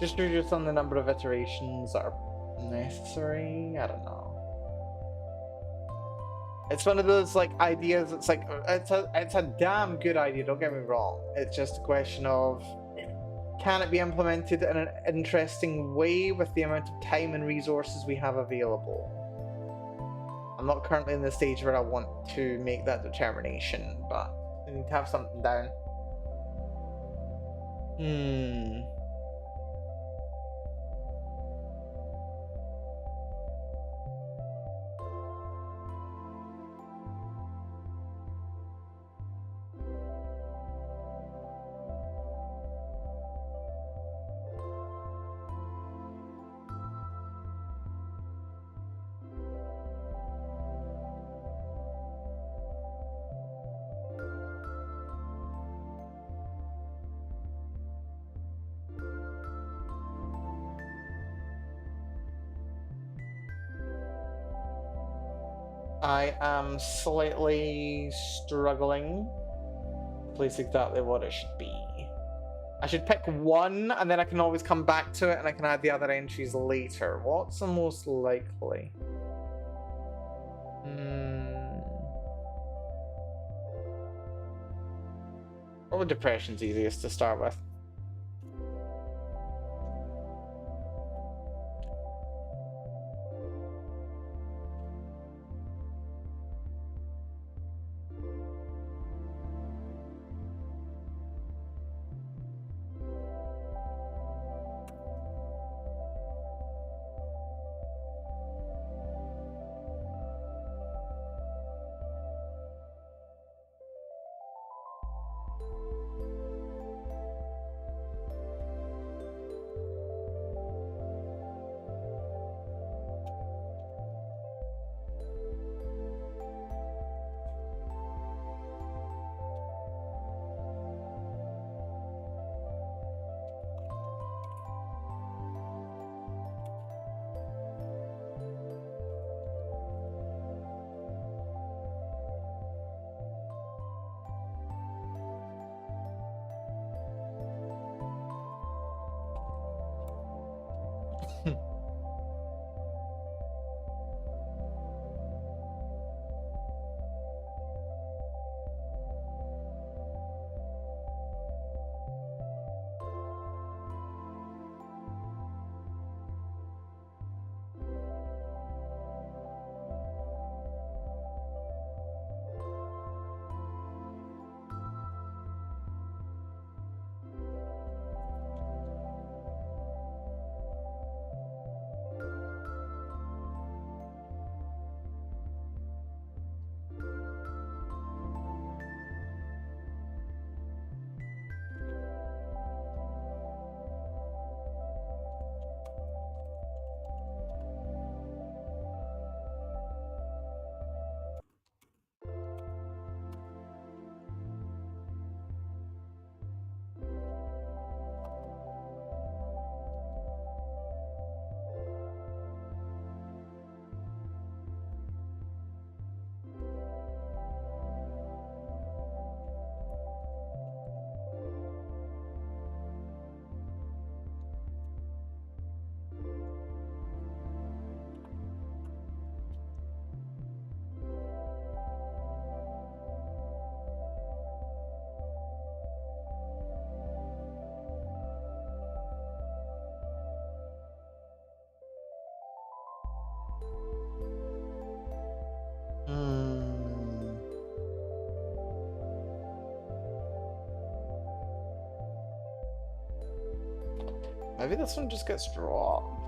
Just reduce on the number of iterations that are necessary. I don't know. It's one of those like ideas. It's like it's a damn good idea. Don't get me wrong. It's just a question of can it be implemented in an interesting way with the amount of time and resources we have available. I'm not currently in the stage where I want to make that determination, but I need to have something down. I am slightly struggling to place exactly what it should be. I should pick one, and then I can always come back to it, and I can add the other entries later. What's the most likely? Probably depression's easiest to start with. Maybe this one just gets dropped.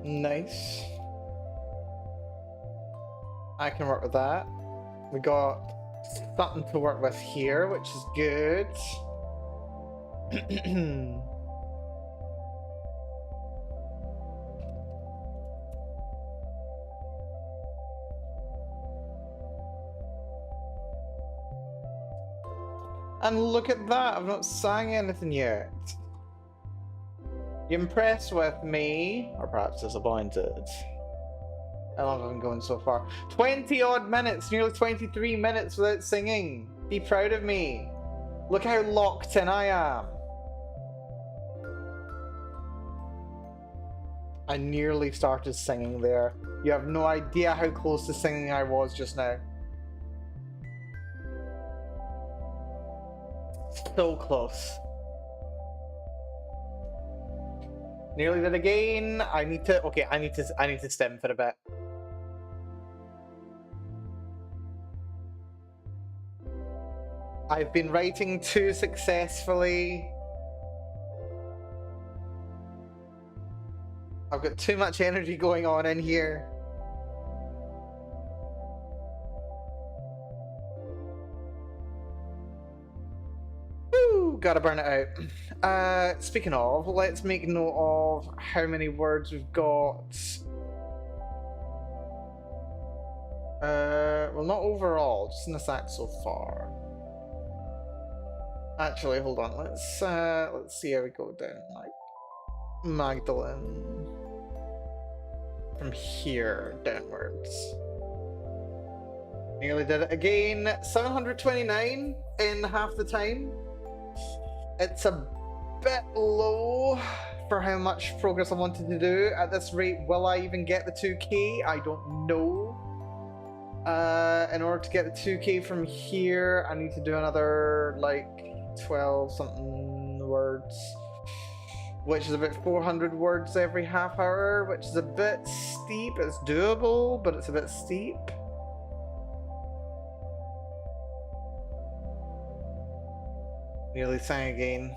Nice. I can work with that. We got something to work with here, which is good. And look at that, I've not sang anything yet. You impressed with me? Or perhaps disappointed? How long have I been going so far? 20 odd minutes, nearly 23 minutes without singing. Be proud of me. Look how locked in I am. I nearly started singing there. You have no idea how close to singing I was just now. So close. Nearly did again. I need to. Okay, I need to stem for a bit. I've been writing too successfully. I've got too much energy going on in here. Woo, gotta burn it out. Speaking of, let's make note of how many words we've got. Well, not overall, just in the sack so far. Actually, hold on. Let's see how we go down. Like Magdalene from here downwards. Nearly did it again. 729 in half the time. It's a bit low for how much progress I wanted to do. At this rate, will I even get the 2k? I don't know. In order to get the 2k from here, I need to do another like 12 something words, which is about 400 words every half hour, which is a bit steep. It's doable, but it's a bit steep. Nearly sang again.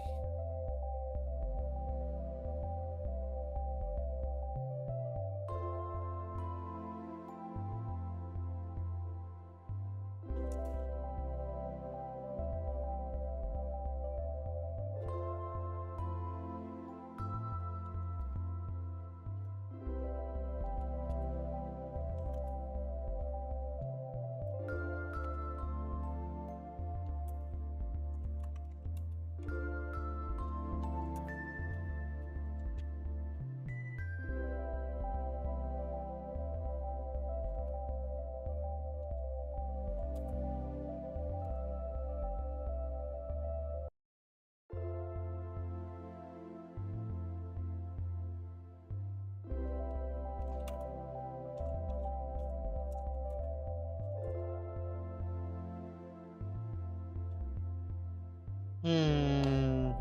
Hmm.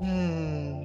Hmm.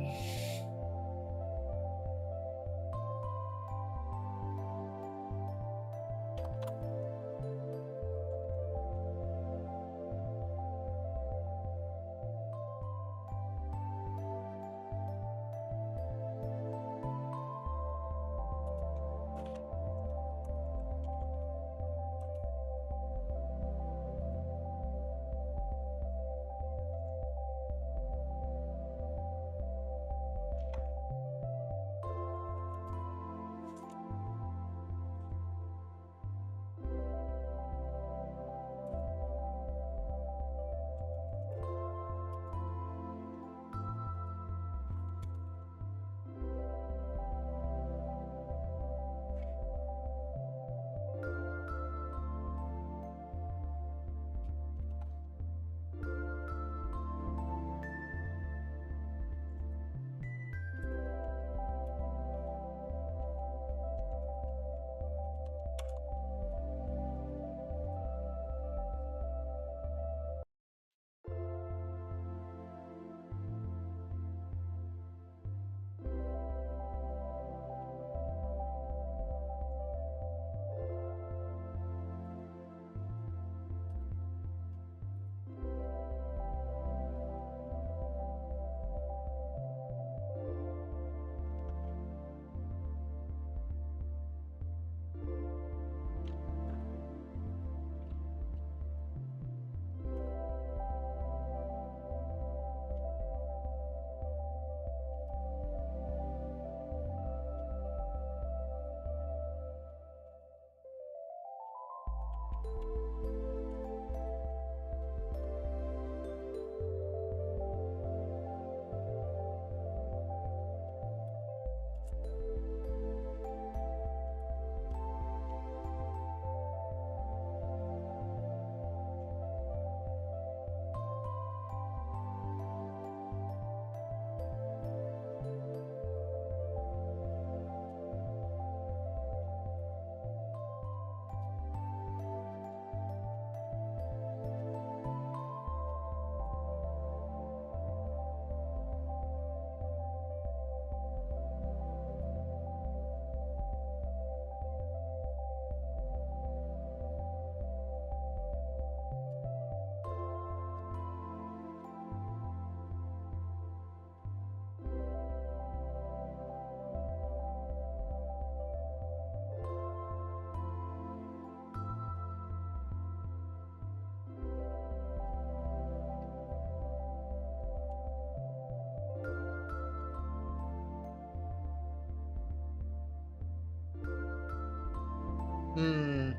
Hmm.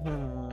Hmm.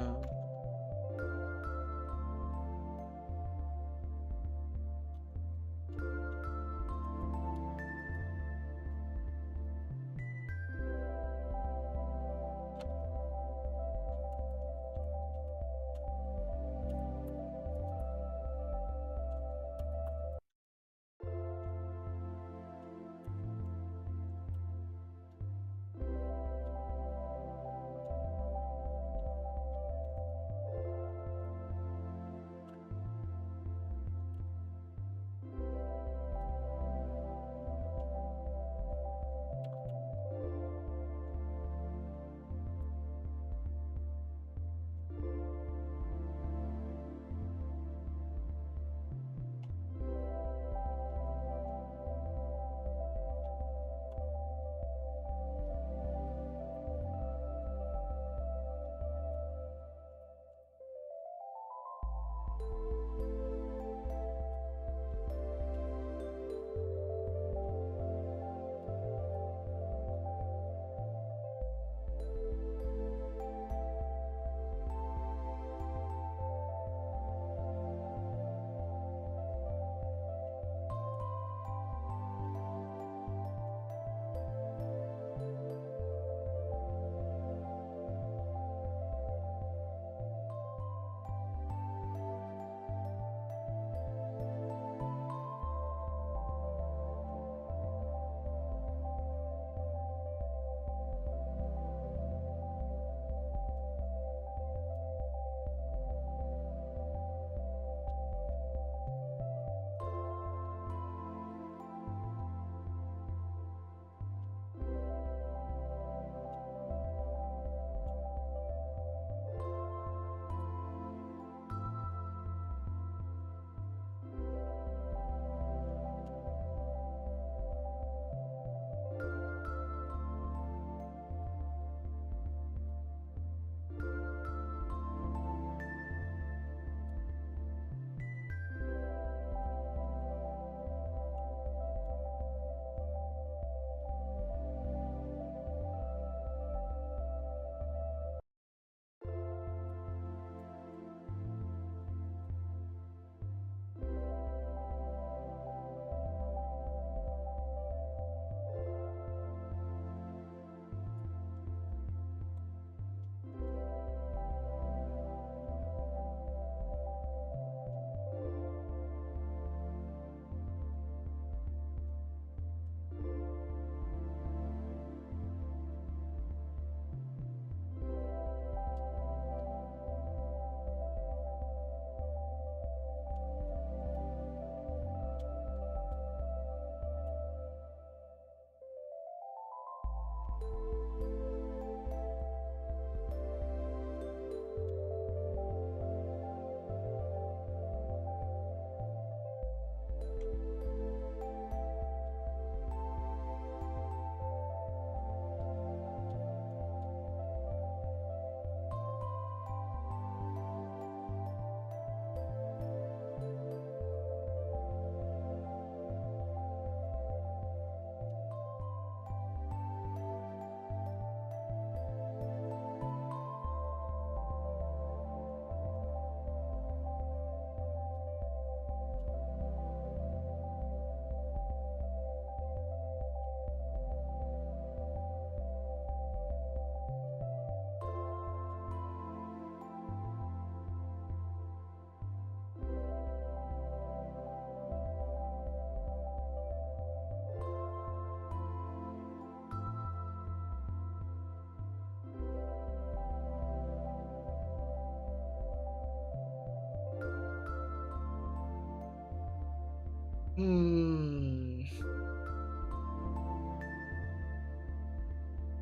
Hmm.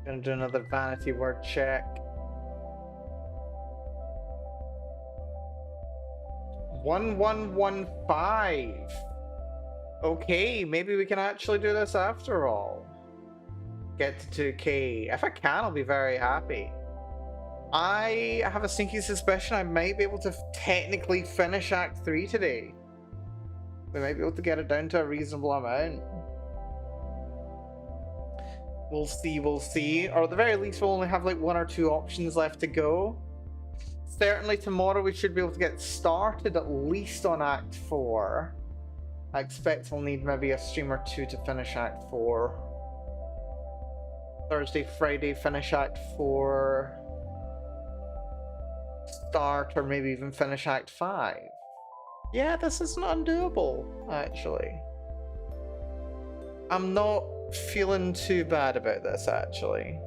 Gonna do another vanity word check. 1115. Okay, maybe we can actually do this after all. Get to 2k. If I can, I'll be very happy. I have a sneaky suspicion I might be able to technically finish Act 3 today. We might be able to get it down to a reasonable amount. We'll see, we'll see. Or at the very least, we'll only have like 1 or 2 options left to go. certainly tomorrow we should be able to get started at least on Act 4. I expect we'll need maybe a stream or two to finish Act 4. Thursday, Friday, finish Act 4. Start or maybe even finish Act 5. Yeah, this isn't undoable, actually. I'm not feeling too bad about this, actually.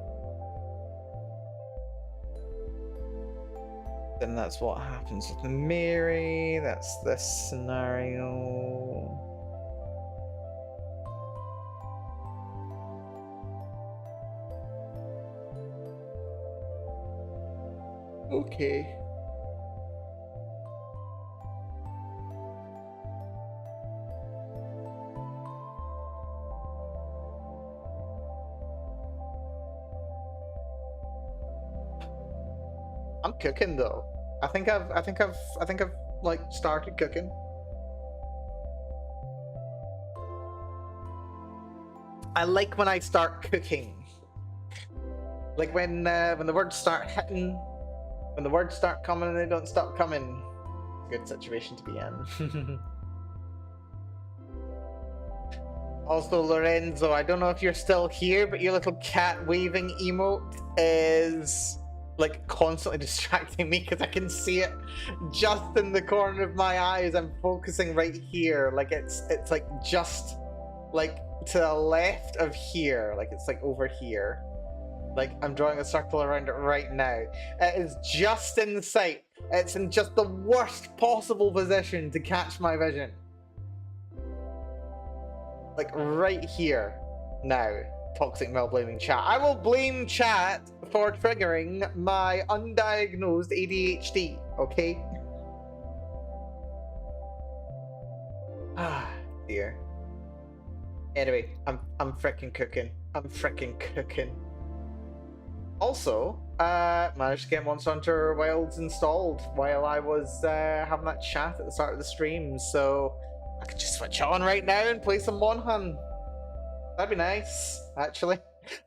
Then that's what happens with Mary. That's this scenario. Okay. I'm cooking though. I think I've like started cooking. I like when I start cooking. Like when the words start hitting, when the words start coming and they don't stop coming. Good situation to be in. Also, Lorenzo, I don't know if you're still here, but your little cat waving emote is like constantly distracting me because I can see it just in the corner of my eyes. I'm focusing right here, like it's like just like to the left of here, like it's like over here. Like I'm drawing a circle around it right now. It is just in sight. It's in just the worst possible position to catch my vision. Like right here now. Toxic Mel blaming chat. I will blame chat for triggering my undiagnosed ADHD, okay? Ah, dear. Anyway, I'm fricking cooking. I'm fricking cooking. Also, managed to get Monster Hunter Wilds installed while I was having that chat at the start of the stream, so I could just switch on right now and play some Monhun. That'd be nice, actually.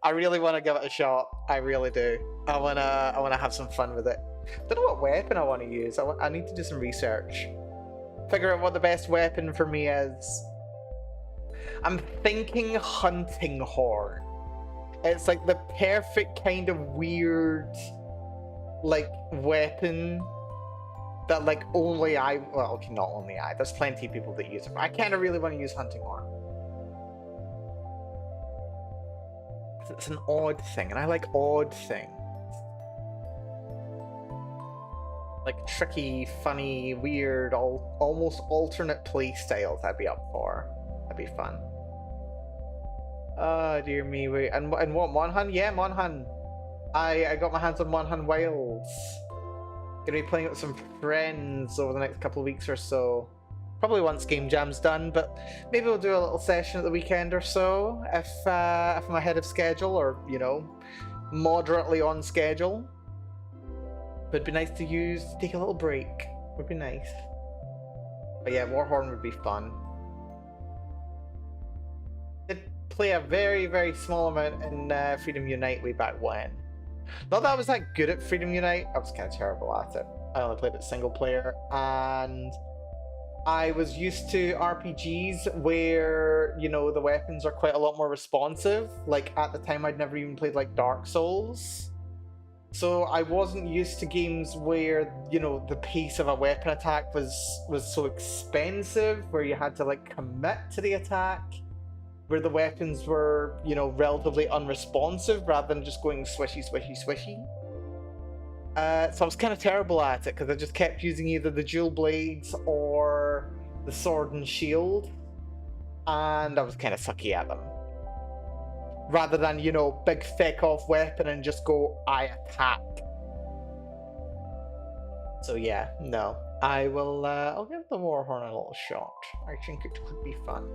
I really want to give it a shot. I really do. I wanna have some fun with it. Don't know what weapon I want to use. I need to do some research. Figure out what the best weapon for me is. I'm thinking hunting horn. It's like the perfect kind of weird, like, weapon that, like, only I... Well, okay, not only I. There's plenty of people that use it. But I kind of really want to use hunting horn. It's an odd thing, and I like odd things. Like tricky, funny, weird, almost alternate play styles I'd be up for. That'd be fun. Oh, dear me. Wait. And what, Monhun? Yeah, Monhun. I got my hands on Monhun Wilds. Gonna be playing it with some friends over the next couple of weeks or so. Probably once Game Jam's done, but maybe we'll do a little session at the weekend or so if I'm ahead of schedule or, you know, moderately on schedule. But it'd be nice to take a little break. Would be nice. But yeah, Warhorn would be fun. Did play a very, very small amount in Freedom Unite way back when. Not that I was that good at Freedom Unite, I was kind of terrible at it. I only played it single player, and I was used to RPGs where, you know, the weapons are quite a lot more responsive. Like, at the time, I'd never even played, like, Dark Souls. So I wasn't used to games where, you know, the pace of a weapon attack was so expensive, where you had to, like, commit to the attack, where the weapons were, you know, relatively unresponsive rather than just going swishy, swishy, swishy. So I was kind of terrible at it because I just kept using either the dual blades or the sword and shield, and I was kind of sucky at them. Rather than, you know, big feck off weapon and just go, I attack. So yeah, no. I will, I'll give the Warhorn a little shot. I think it could be fun.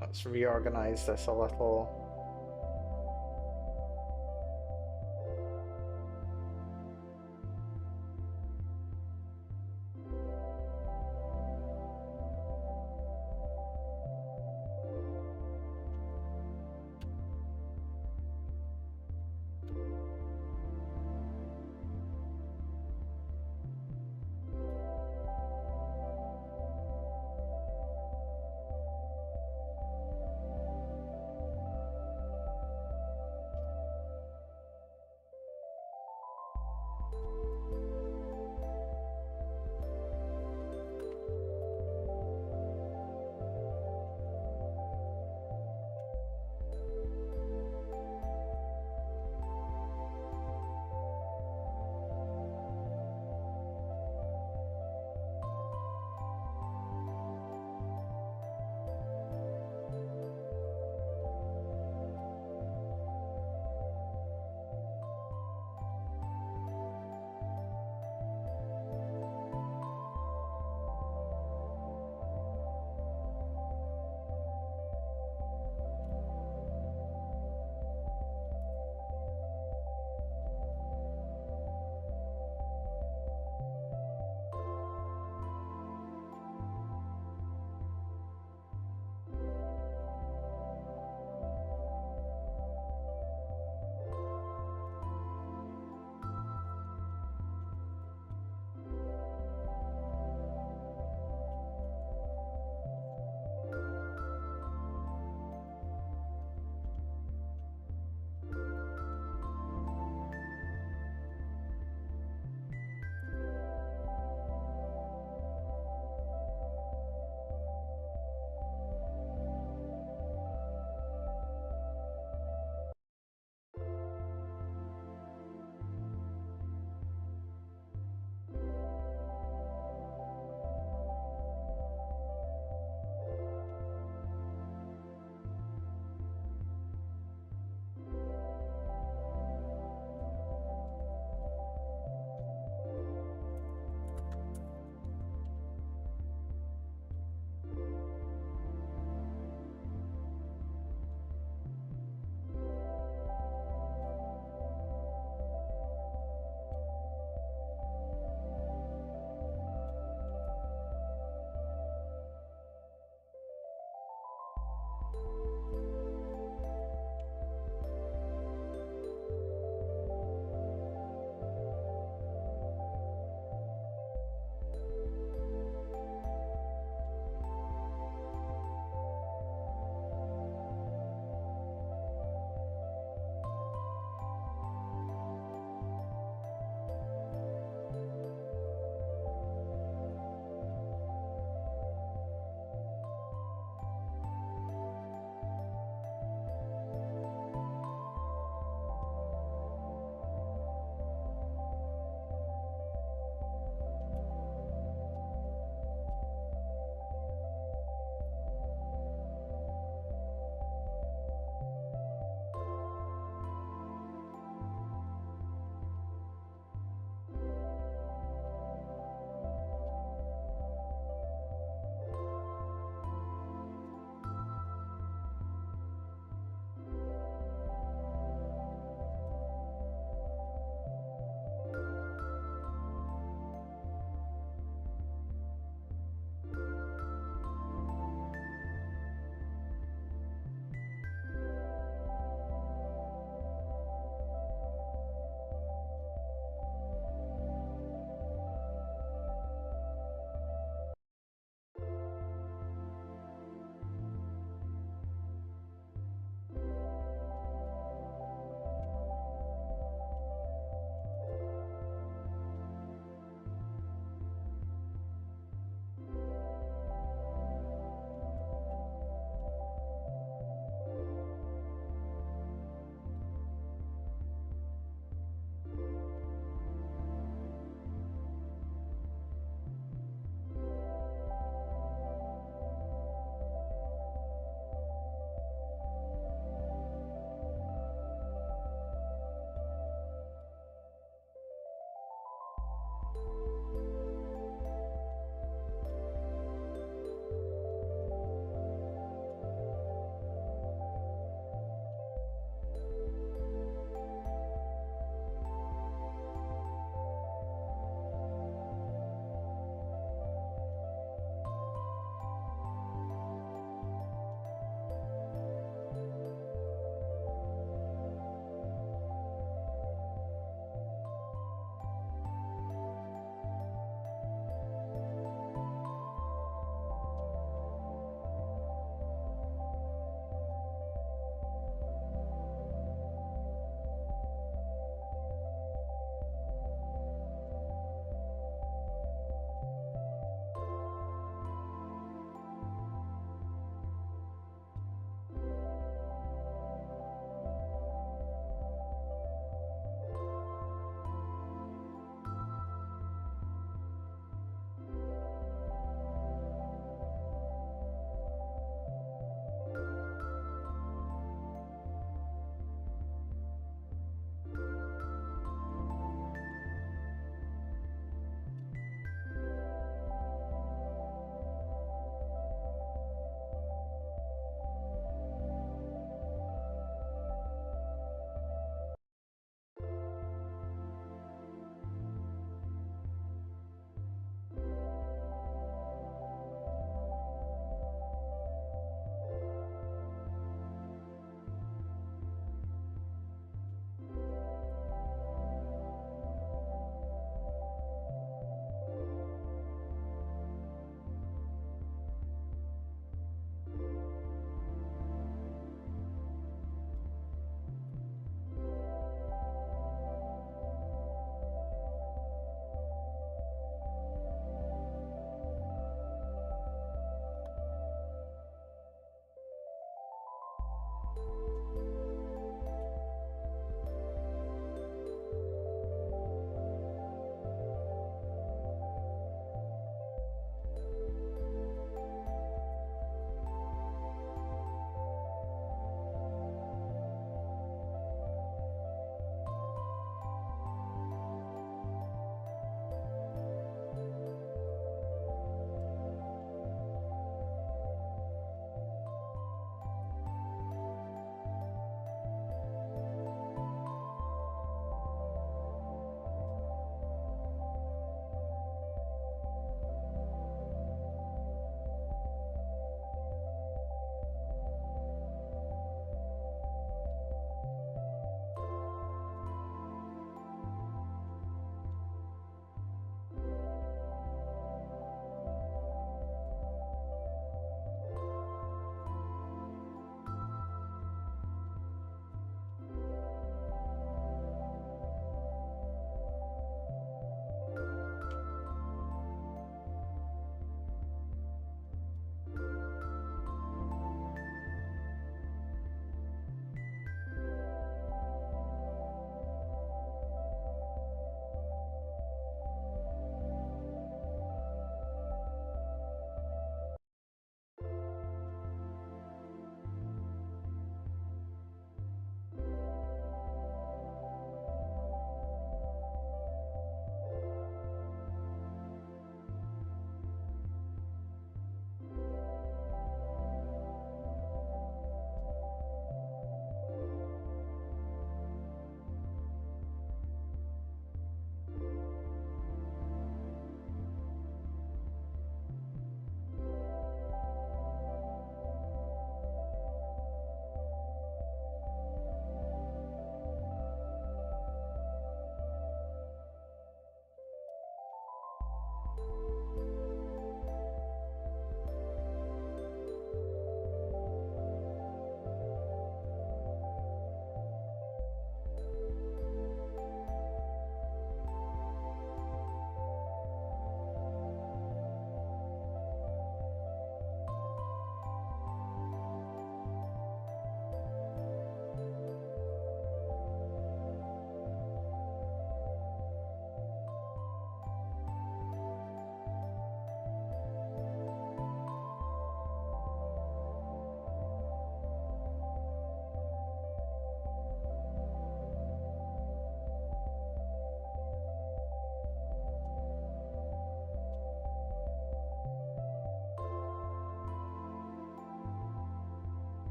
Let's reorganize this a little.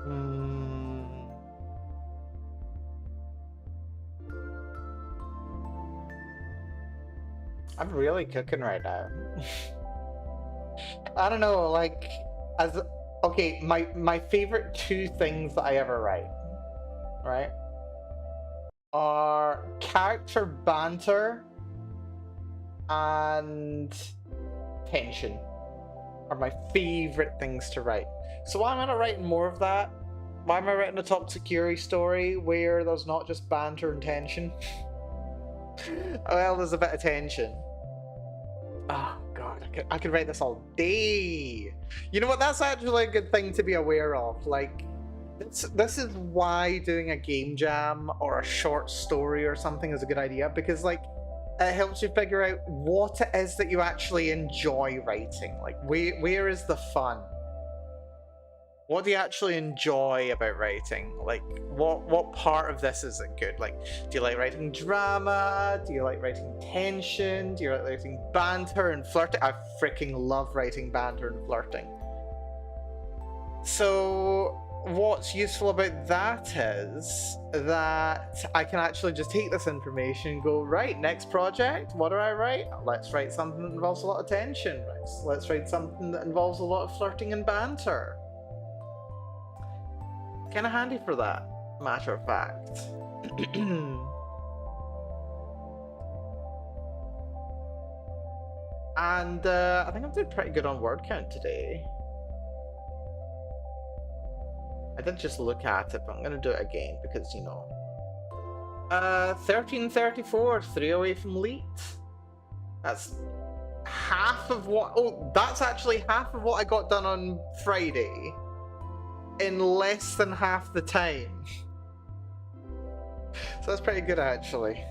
Hmm. I'm really cooking right now. I don't know, like, as okay, my favorite two things that I ever write, right, are character banter and tension are my favorite things to write. So why am I not writing more of that? Why am I writing a toxic Yuri story where there's not just banter and tension? Well, there's a bit of tension. Oh god, I could write this all day. You know what? That's actually a good thing to be aware of. Like, this is why doing a game jam or a short story or something is a good idea, because like it helps you figure out what it is that you actually enjoy writing. Like, where is the fun? What do you actually enjoy about writing? Like, what part of this isn't good? Like, do you like writing drama? Do you like writing tension? Do you like writing banter and flirting? I freaking love writing banter and flirting. So what's useful about that is that I can actually just take this information and go, right, next project, what do I write? Let's write something that involves a lot of tension. Let's write something that involves a lot of flirting and banter. Kind of handy for that, matter of fact. And I think I'm doing pretty good on word count today. I did just look at it, but I'm gonna do it again because, you know. 1334, 3 away from Leet. That's half of what. Oh, that's actually half of what I got done on Friday in less than half the time. So that's pretty good, actually.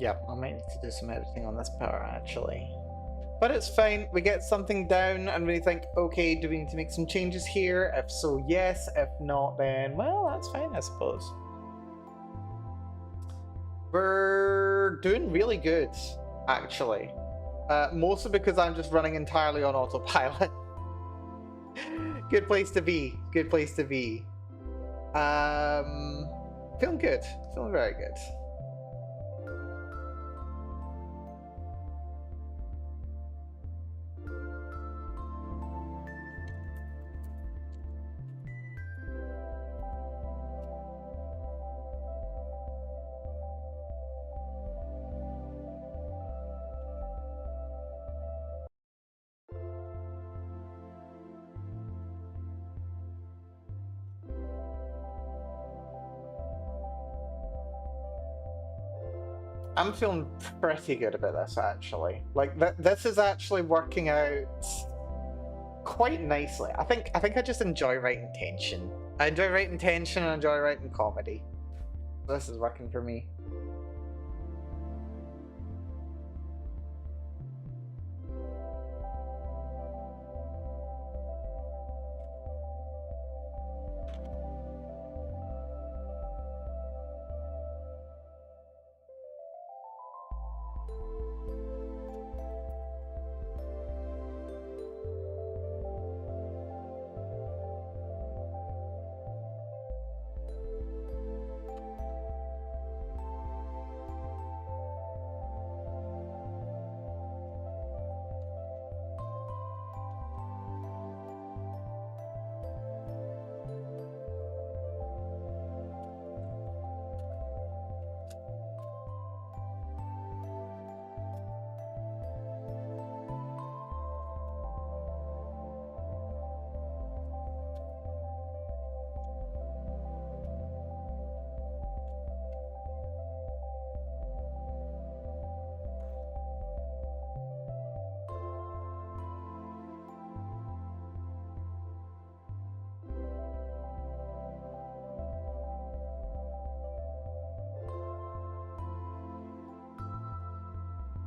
Yeah, I might need to do some editing on this part actually. But it's fine. We get something down and we think, okay, do we need to make some changes here? If so, yes. If not, then, well, that's fine, I suppose. We're doing really good, actually. Mostly because I'm just running entirely on autopilot. Good place to be. Good place to be. Feeling good. Feeling very good. I'm feeling pretty good about this actually. Like this is actually working out quite nicely. I think I just enjoy writing tension. I enjoy writing tension and I enjoy writing comedy. This is working for me.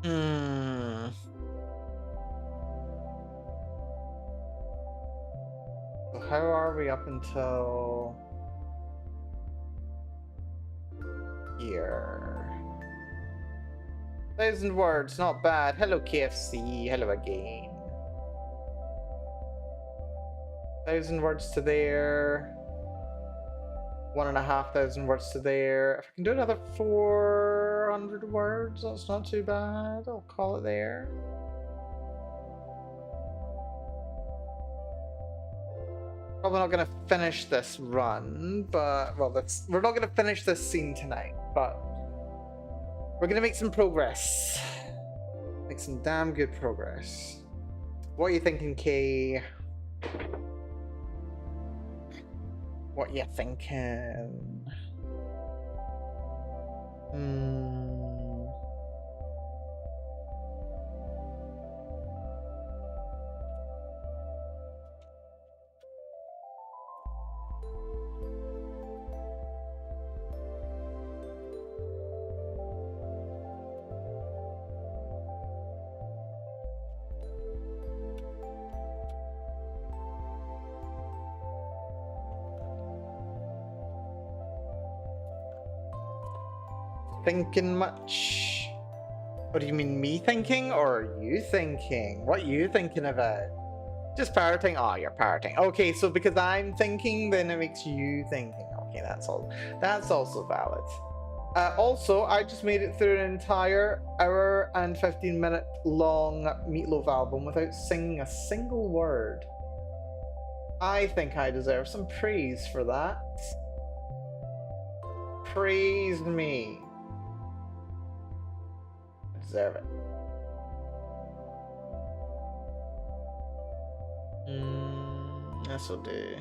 Hmm. So how are we up until here? 1,000 words, not bad. Hello KFC, hello again. 1,000 words to there. 1,500 words to there. If I can do another 400 words, that's not too bad. I'll call it there. Probably not going to finish this run, but, well, we're not going to finish this scene tonight, but we're going to make some progress. Make some damn good progress. What are you thinking, Kay? What you thinking? Thinking much? What do you mean, me thinking, or are you thinking? What are you thinking about? Just parroting? Oh, you're parroting. Okay, so because I'm thinking, then it makes you thinking. Okay, that's all. That's also valid. Also, I just made it through an entire hour and 15-minute long Meatloaf album without singing a single word. I think I deserve some praise for that. Praise me. I deserve it. This'll do.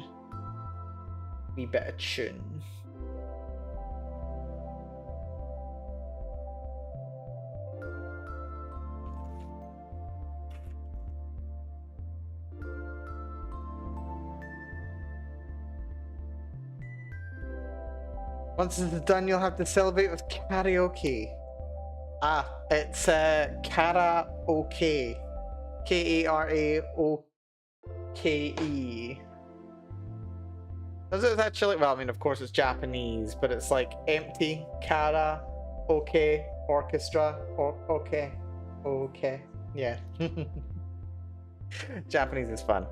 Wee bit of tune. Once this is done, you'll have to celebrate with karaoke. It's karaoke. Karaoke. Does it actually? Well, I mean, of course it's Japanese, but it's like empty karaoke orchestra. Okay. Okay. Yeah. Japanese is fun.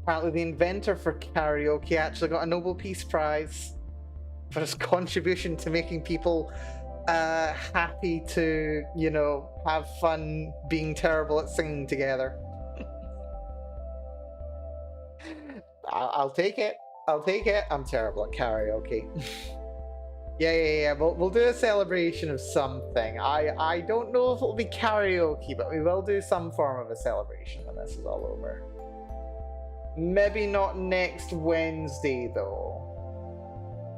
Apparently the inventor for karaoke actually got a Nobel Peace Prize for his contribution to making people happy to, you know, have fun being terrible at singing together. I'll take it. I'll take it. I'm terrible at karaoke. Yeah. We'll do a celebration of something. I don't know if it'll be karaoke, but we will do some form of a celebration when this is all over. Maybe not next Wednesday, though.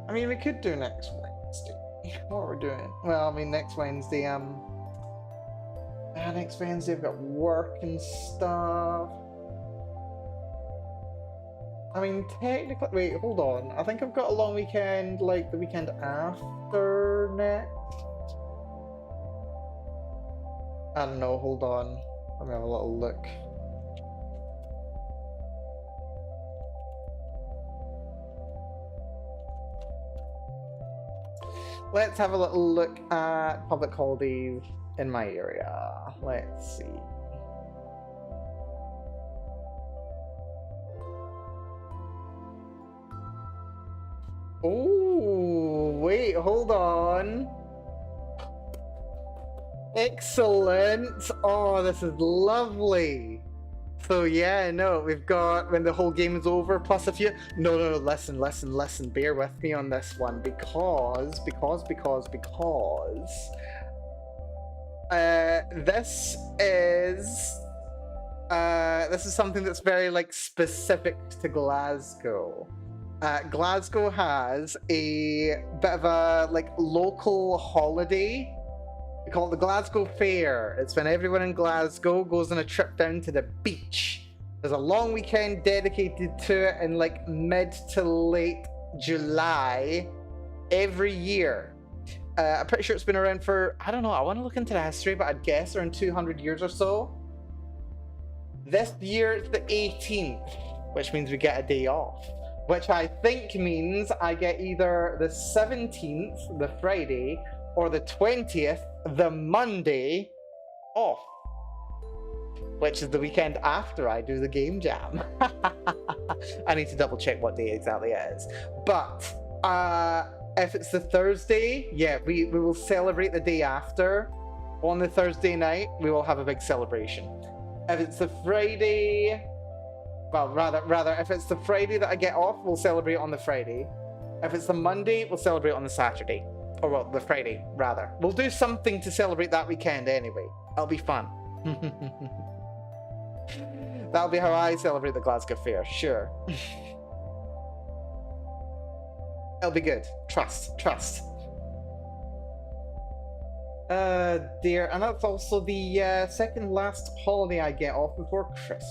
I mean, we could do next Wednesday. What are we doing? Well, I mean, next Wednesday, next Wednesday I've got work and stuff. I mean, technically, wait, hold on. I think I've got a long weekend, like the weekend after next. I don't know, hold on. Let me have a little look. Let's have a little look at public holidays in my area. Let's see. Oh, wait, hold on. Excellent. Oh, this is lovely. So yeah, no, we've got when the whole game is over, plus if you no, listen, bear with me on this one because this is something that's very like specific to Glasgow. Glasgow has a bit of a like local holiday. We call it the Glasgow Fair. It's when everyone in Glasgow goes on a trip down to the beach. There's a long weekend dedicated to it in like mid to late July every year. I'm pretty sure it's been around for, I don't know, I want to look into the history, but I'd guess around 200 years or so. This year it's the 18th, which means we get a day off. Which I think means I get either the 17th, the Friday, or the 20th, the Monday, off. Which is the weekend after I do the game jam. I need to double check what day exactly it is. But if it's the Thursday, yeah, we will celebrate the day after. On the Thursday night, we will have a big celebration. If it's the Friday, well, rather, if it's the Friday that I get off, we'll celebrate on the Friday. If it's the Monday, we'll celebrate on the Saturday. Or, well, the Friday, rather. We'll do something to celebrate that weekend anyway. It'll be fun. That'll be how I celebrate the Glasgow Fair, sure. It'll be good. Trust. Dear, and that's also the second last holiday I get off before Christmas.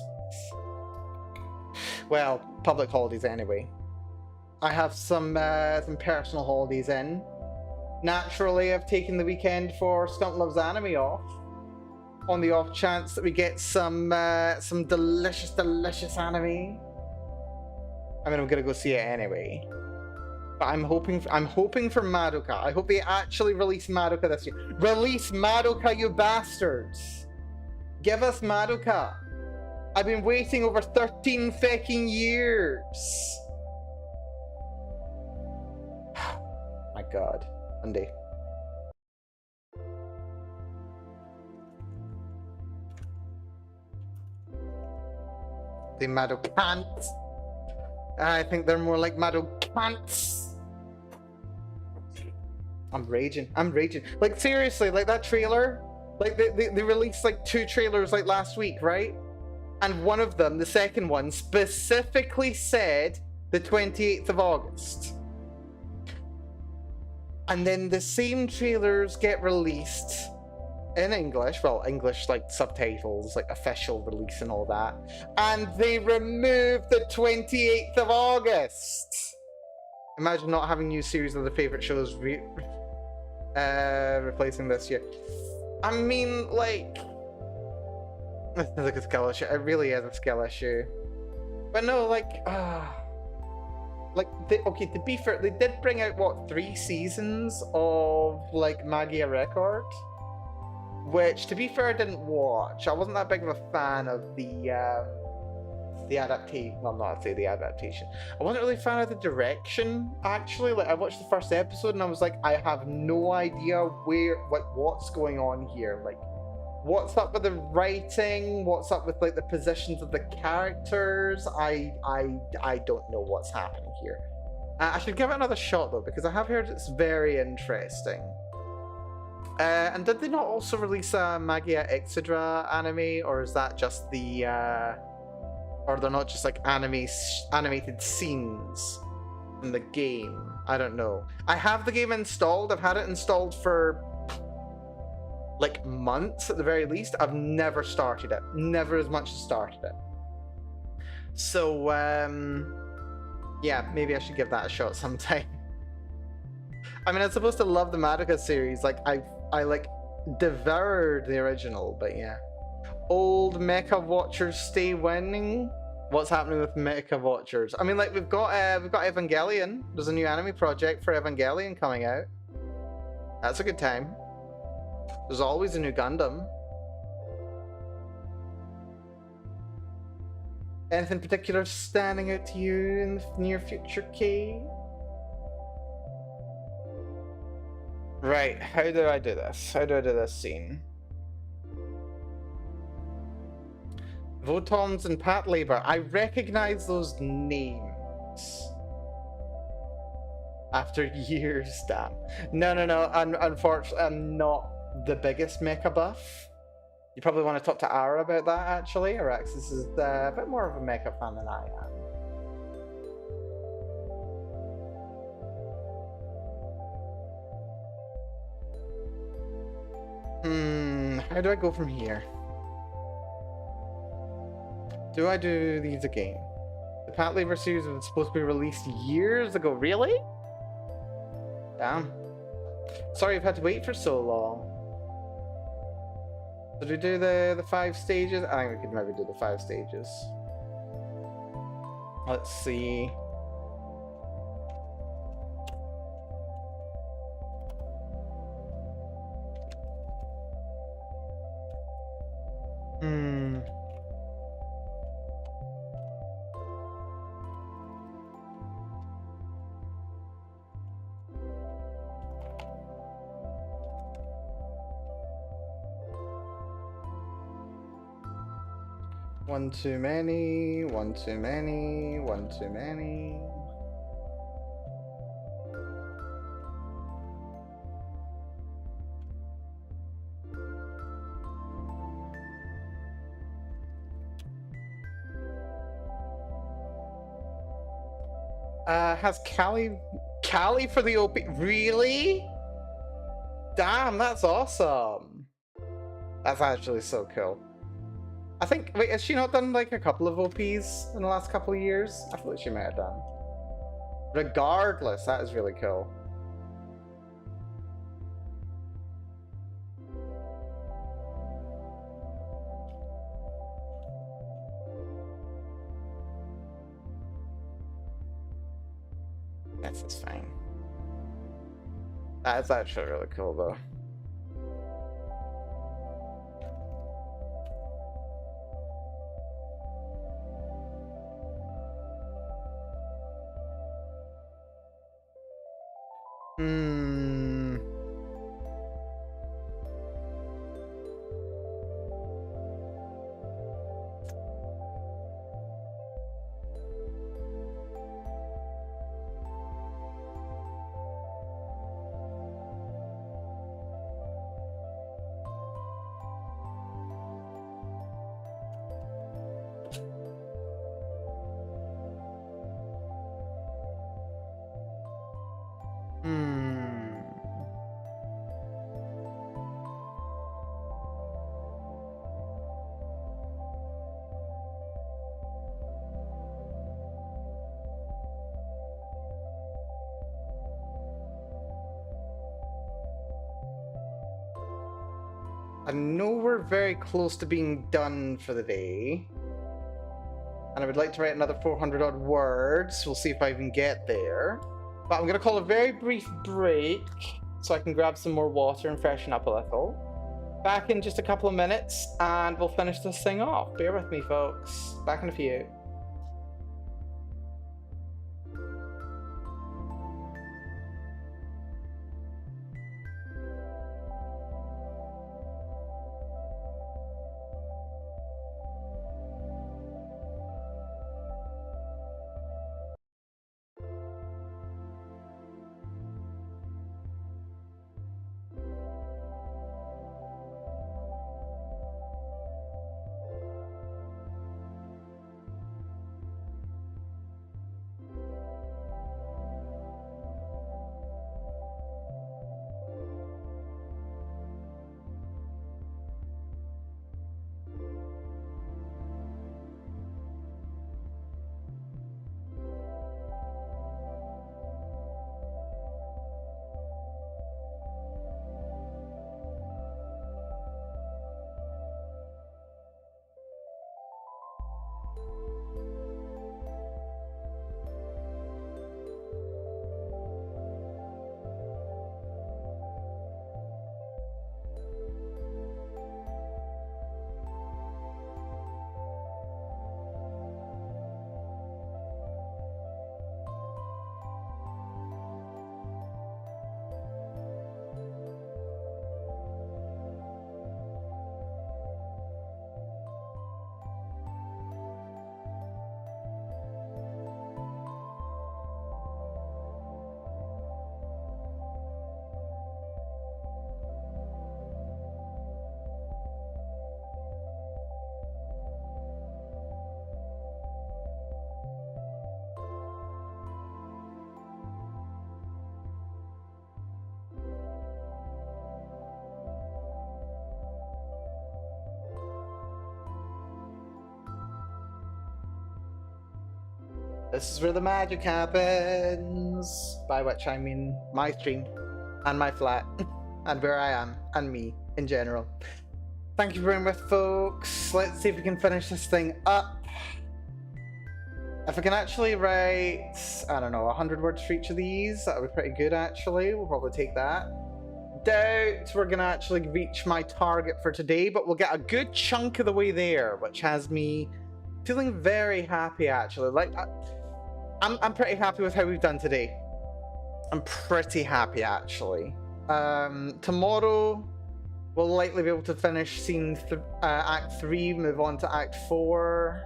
Well, public holidays anyway. I have some personal holidays in. Naturally, I've taken the weekend for Stunt Loves Anime off, on the off chance that we get some delicious anime. I mean, I'm gonna go see it anyway. But I'm hoping for Madoka. I hope they actually release Madoka this year. Release Madoka, you bastards! Give us Madoka. I've been waiting over 13 fucking years. My God. Monday. The Madokants. I think they're more like Madokants. I'm raging. Like, seriously, like that trailer, like they released like 2 trailers like last week, right? And one of them, the second one, specifically said the 28th of August. And then the same trailers get released in English, well, English like subtitles, like official release and all that, and they removed the 28th of August. Imagine not having new series of the favorite shows replacing this year. I mean, like, it's like a skill issue. It really is a skill issue. But no, like, okay, to be fair, they did bring out, what, 3 seasons of, like, Magia Record? Which, to be fair, I didn't watch. I wasn't that big of a fan of the adaptation. Well, not to say the adaptation. I wasn't really a fan of the direction, actually. Like, I watched the first episode and I was like, I have no idea what's going on here. Like, what's up with the writing? What's up with, like, the positions of the characters? I don't know what's happening here. I should give it another shot, though, because I have heard it's very interesting. And did they not also release a Magia Ixidra anime, or is that just the, or they're not just like animated scenes in the game? I don't know. I have the game installed. I've had it installed for like months at the very least. I've never started it. Never as much as started it. So, yeah, maybe I should give that a shot sometime. I mean, I'm supposed to love the Madoka series. Like, I like devoured the original, but yeah. Old Mecha Watchers stay winning. What's happening with Mecha Watchers? I mean, like, we've got Evangelion. There's a new anime project for Evangelion coming out. That's a good time. There's always a new Gundam. Anything particular standing out to you in the near future, Kay? Right, how do I do this? How do I do this scene? Votons and Pat Labor. I recognize those names. After years, damn. No. Unfortunately, I'm not the biggest mecha buff. You probably want to talk to Ara about that, actually. Araxis is a bit more of a mecha fan than I am. How do I go from here? Do I do these again? The Pat Labor series was supposed to be released years ago. Really? Damn. Sorry I've had to wait for so long. Did we do the 5 stages? I think we could maybe do the 5 stages. Let's see. One too many, one too many, one too many. Has Callie for the OP? Really? Damn, that's awesome. That's actually so cool. I think, wait, has she not done like a couple of OPs in the last couple of years? I thought she might have done. Regardless, that is really cool. That's fine. That's actually really cool though. I know we're very close to being done for the day. And I would like to write another 400 odd words. We'll see if I even get there. But I'm going to call a very brief break so I can grab some more water and freshen up a little. Back in just a couple of minutes and we'll finish this thing off. Bear with me, folks. Back in a few. This is where the magic happens. By which I mean my stream and my flat and where I am and me in general. Thank you for being with, folks. Let's see if we can finish this thing up. If I can actually write, I don't know, 100 words for each of these, that would be pretty good actually. We'll probably take that. Doubt we're gonna actually reach my target for today, but we'll get a good chunk of the way there, which has me feeling very happy actually. Like, I'm pretty happy with how we've done today. I'm pretty happy actually. Tomorrow we'll likely be able to finish scene Act 3, move on to Act 4.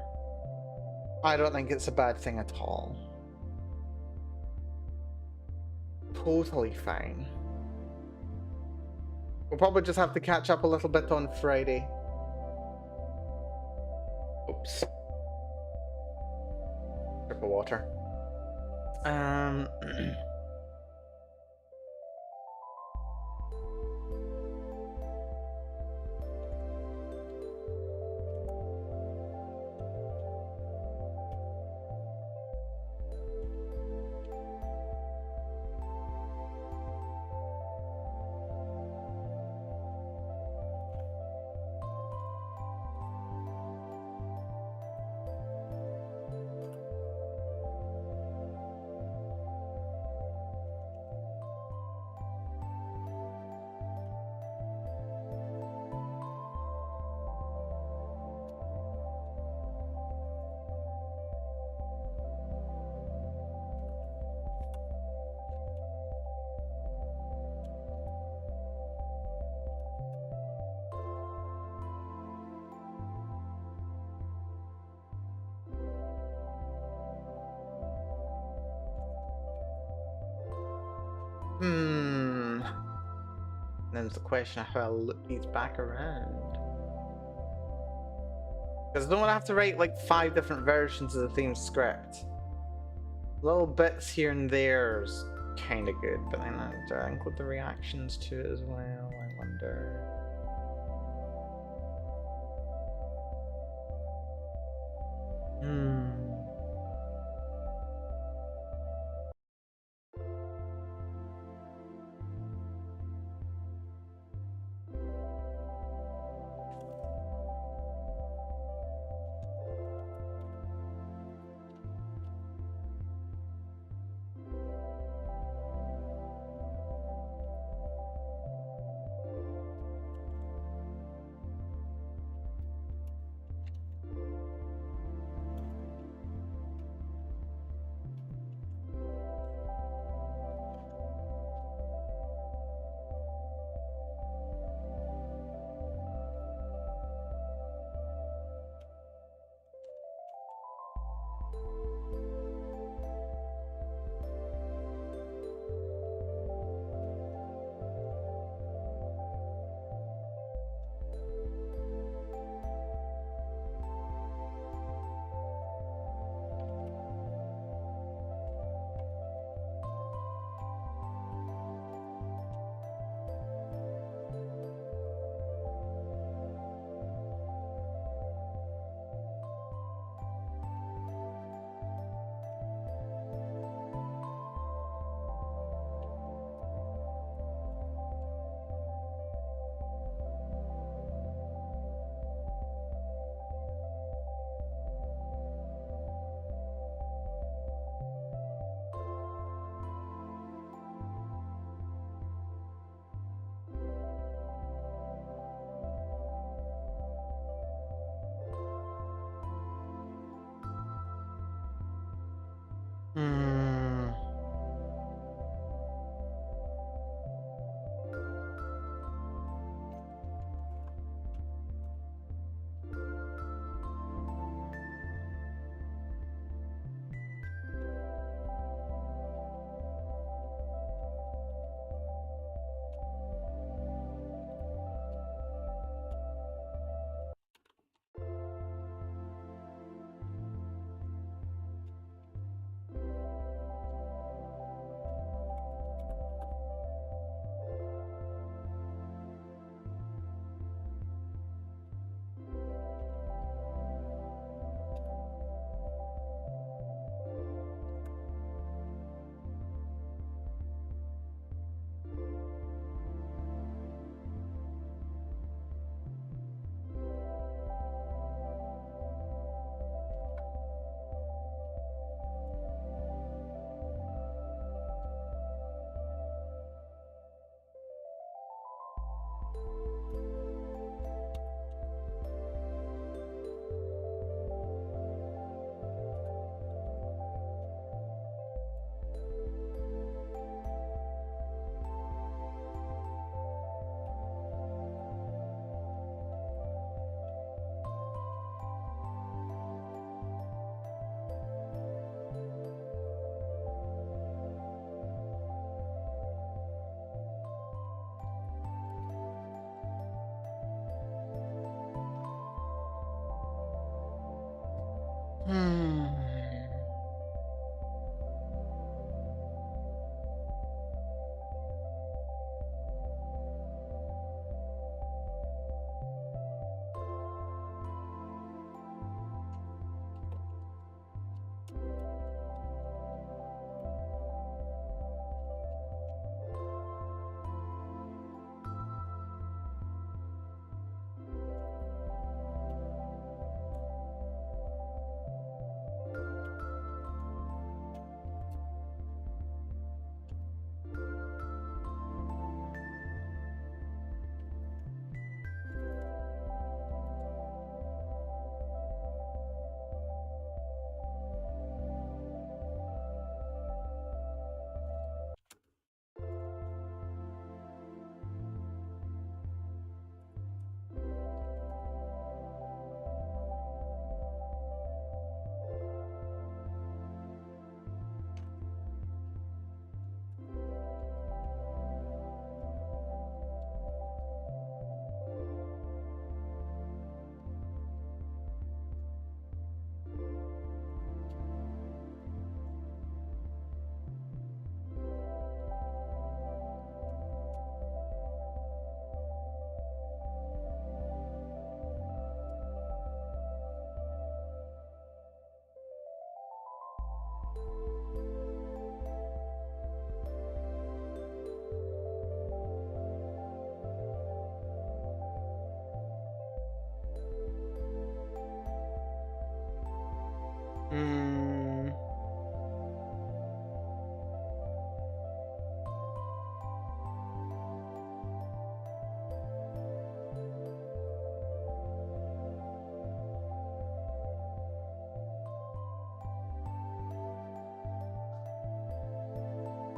I don't think it's a bad thing at all. Totally fine. We'll probably just have to catch up a little bit on Friday. Oops. Sip of water. Then there's the question of how I'll look these back around. Because I don't want to have to write like 5 different versions of the theme script. Little bits here and there is kind of good, but then do I include the reactions to it as well? I wonder. Hmm. Hmm.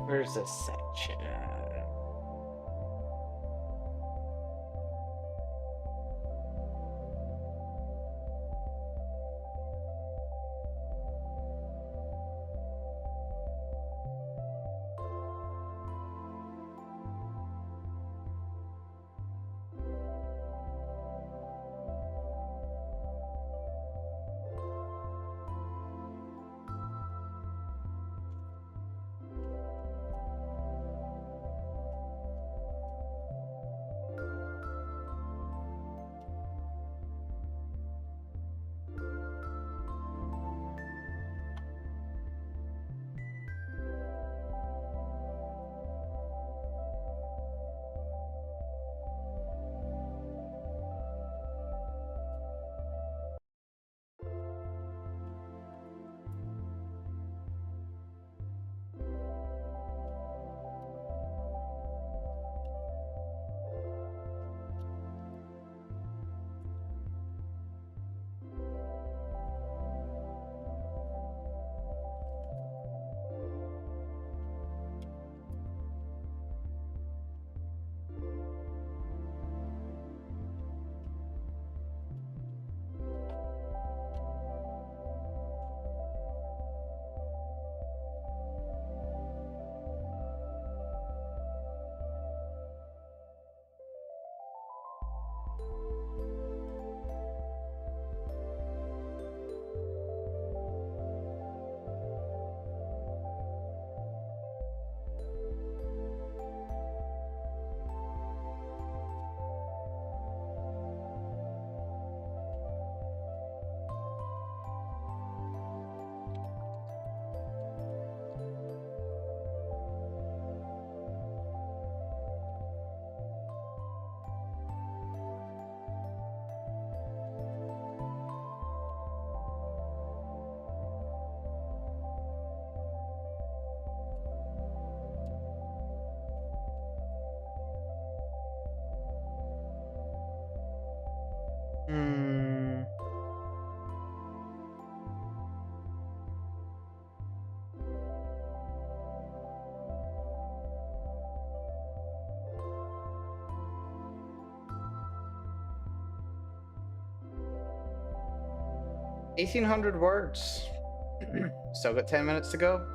Where's this section? Hmm. 1,800 words. Still got 10 minutes to go.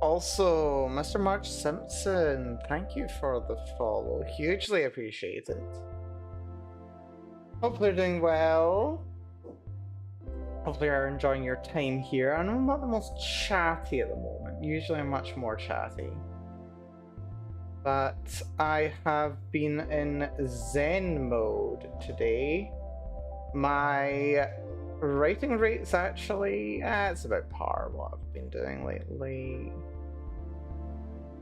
Also, Mr. Mark Simpson, thank you for the follow. Hugely appreciated. Hope they're doing well. Hopefully you're enjoying your time here. And I'm not the most chatty at the moment. Usually I'm much more chatty. But I have been in Zen mode today. My writing rate's actually, it's about par what I've been doing lately.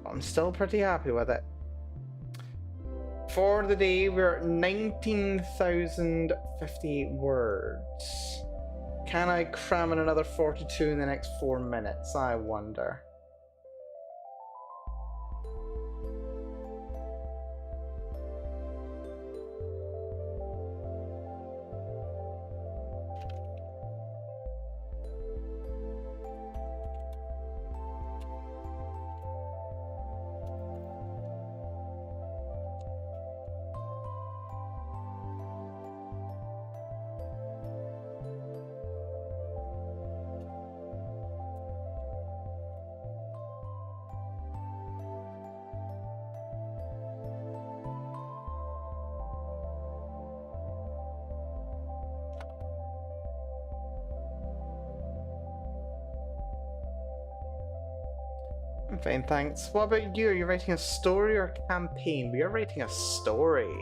I'm still pretty happy with it. For the day, we're at 19,050 words. Can I cram in another 42 in the next 4 minutes? I wonder. I'm fine, thanks. What about you? Are you writing a story or a campaign? We are writing a story.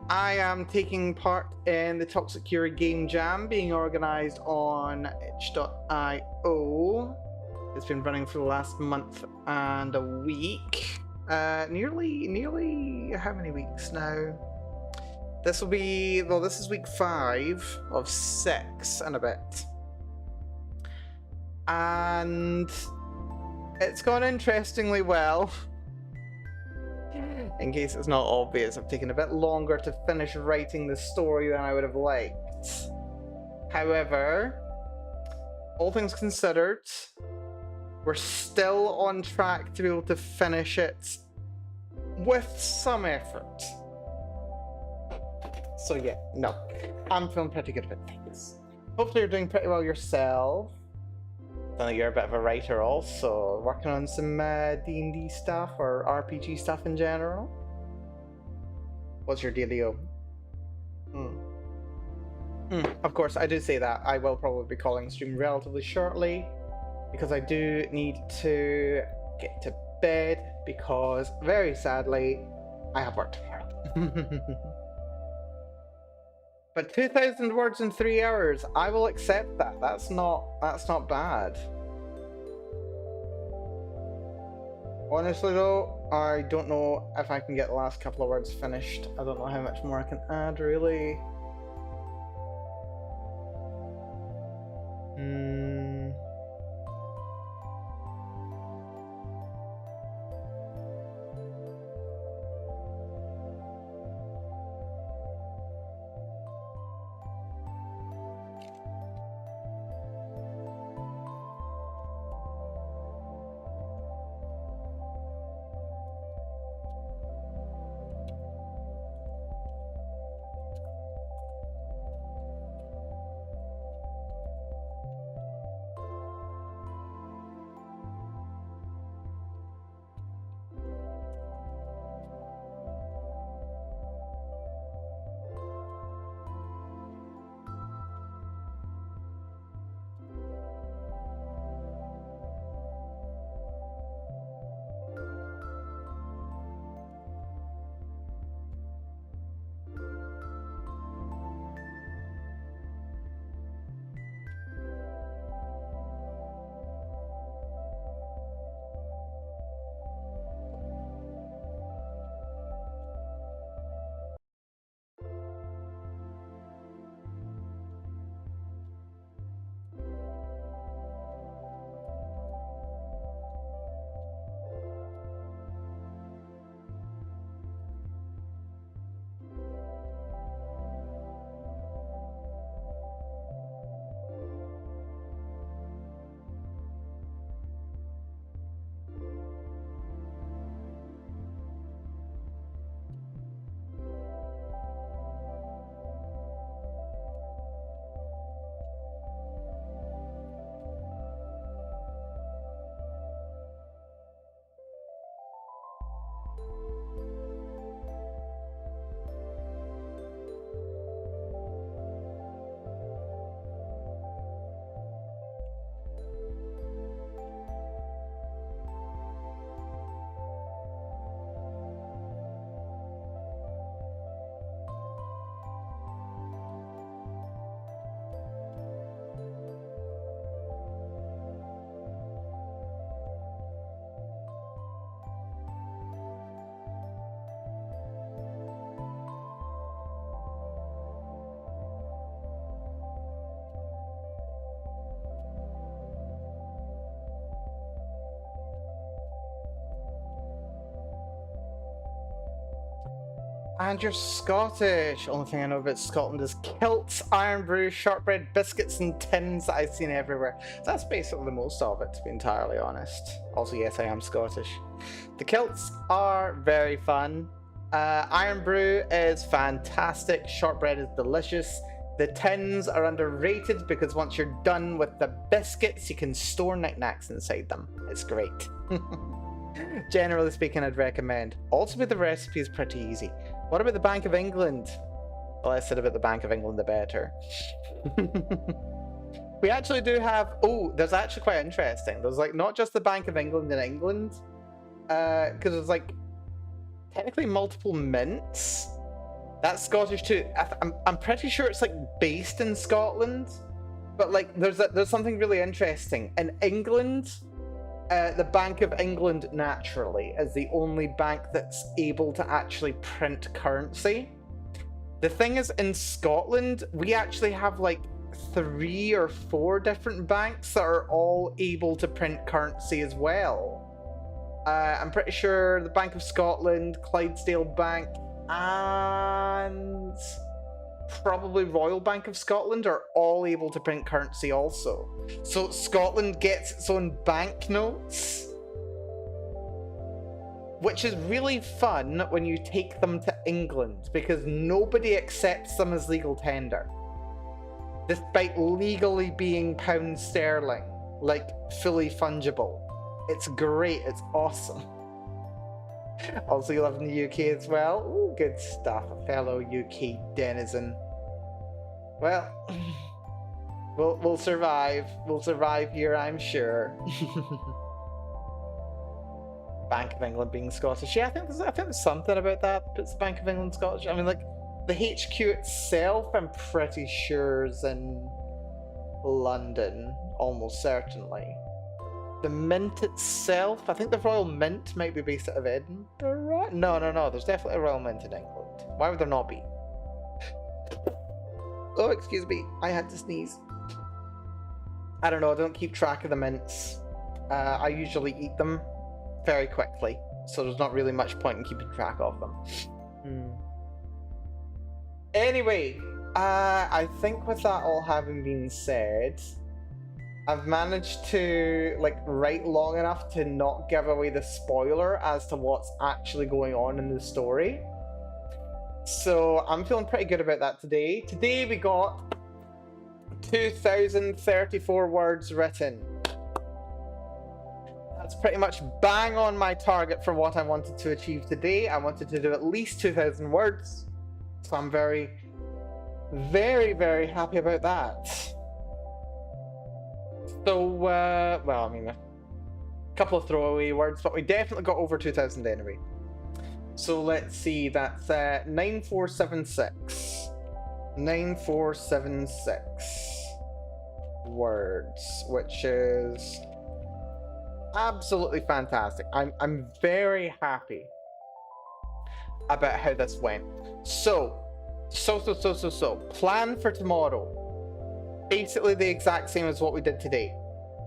I am taking part in the Toxic Yuri Game Jam being organised on itch.io. It's been running for the last month and a week. Nearly how many weeks now? This will be, well, this is week 5 of 6 and a bit. And it's gone interestingly well. In case it's not obvious, I've taken a bit longer to finish writing the story than I would have liked. However, all things considered, we're still on track to be able to finish it with some effort. So yeah, no, I'm feeling pretty good about things. Hopefully you're doing pretty well yourself. I know you're a bit of a writer also, working on some D&D stuff or RPG stuff in general. What's your dealio? Of course, I do say that. I will probably be calling stream relatively shortly because I do need to get to bed because, very sadly, I have work tomorrow. But 2,000 words in 3 hours, I will accept that. That's not bad. Honestly though, I don't know if I can get the last couple of words finished. I don't know how much more I can add, really. And you're Scottish. Only thing I know about Scotland is kilts, iron brew, shortbread, biscuits, and tins that I've seen everywhere. That's basically the most of it, to be entirely honest. Also, yes, I am Scottish. The kilts are very fun. Iron brew is fantastic. Shortbread is delicious. The tins are underrated because once you're done with the biscuits, you can store knickknacks inside them. It's great. Generally speaking, I'd recommend. Also, with the recipe is pretty easy. What about the Bank of England? The less said about the Bank of England, the better. We actually do have. Oh, there's actually quite interesting. There's like not just the Bank of England in England, because there's like technically multiple mints. That's Scottish too. I'm pretty sure it's like based in Scotland, but like there's something really interesting in England. The Bank of England naturally is the only bank that's able to actually print currency. The thing is, in Scotland, we actually have like 3 or 4 different banks that are all able to print currency as well. I'm pretty sure the Bank of Scotland, Clydesdale Bank, and probably Royal Bank of Scotland are all able to print currency also. So Scotland gets its own banknotes, which is really fun when you take them to England because nobody accepts them as legal tender, despite legally being pound sterling, like fully fungible. It's great, it's awesome. Also, you live in the UK as well. Ooh, good stuff, a fellow UK denizen. Well, we'll survive. We'll survive here, I'm sure. Bank of England being Scottish. Yeah, I think there's something about that. It's Bank of England Scottish. I mean, like the HQ itself, I'm pretty sure is in London, almost certainly. The Mint itself, I think the Royal Mint might be based out of Edinburgh. No. There's definitely a Royal Mint in England. Why would there not be? Oh, excuse me. I had to sneeze. I don't know. I don't keep track of the mints. I usually eat them very quickly, so there's not really much point in keeping track of them. Anyway, I think with that all having been said, I've managed to like write long enough to not give away the spoiler as to what's actually going on in the story. So I'm feeling pretty good about that today. Today we got 2,034 words written. That's pretty much bang on my target for what I wanted to achieve today. I wanted to do at least 2,000 words. So I'm very, very, very happy about that. So, well, I mean, a couple of throwaway words, but we definitely got over 2,000 anyway. So let's see, that's 9476. 9476 words, which is absolutely fantastic. I'm very happy about how this went. So, plan for tomorrow. Basically the exact same as what we did today.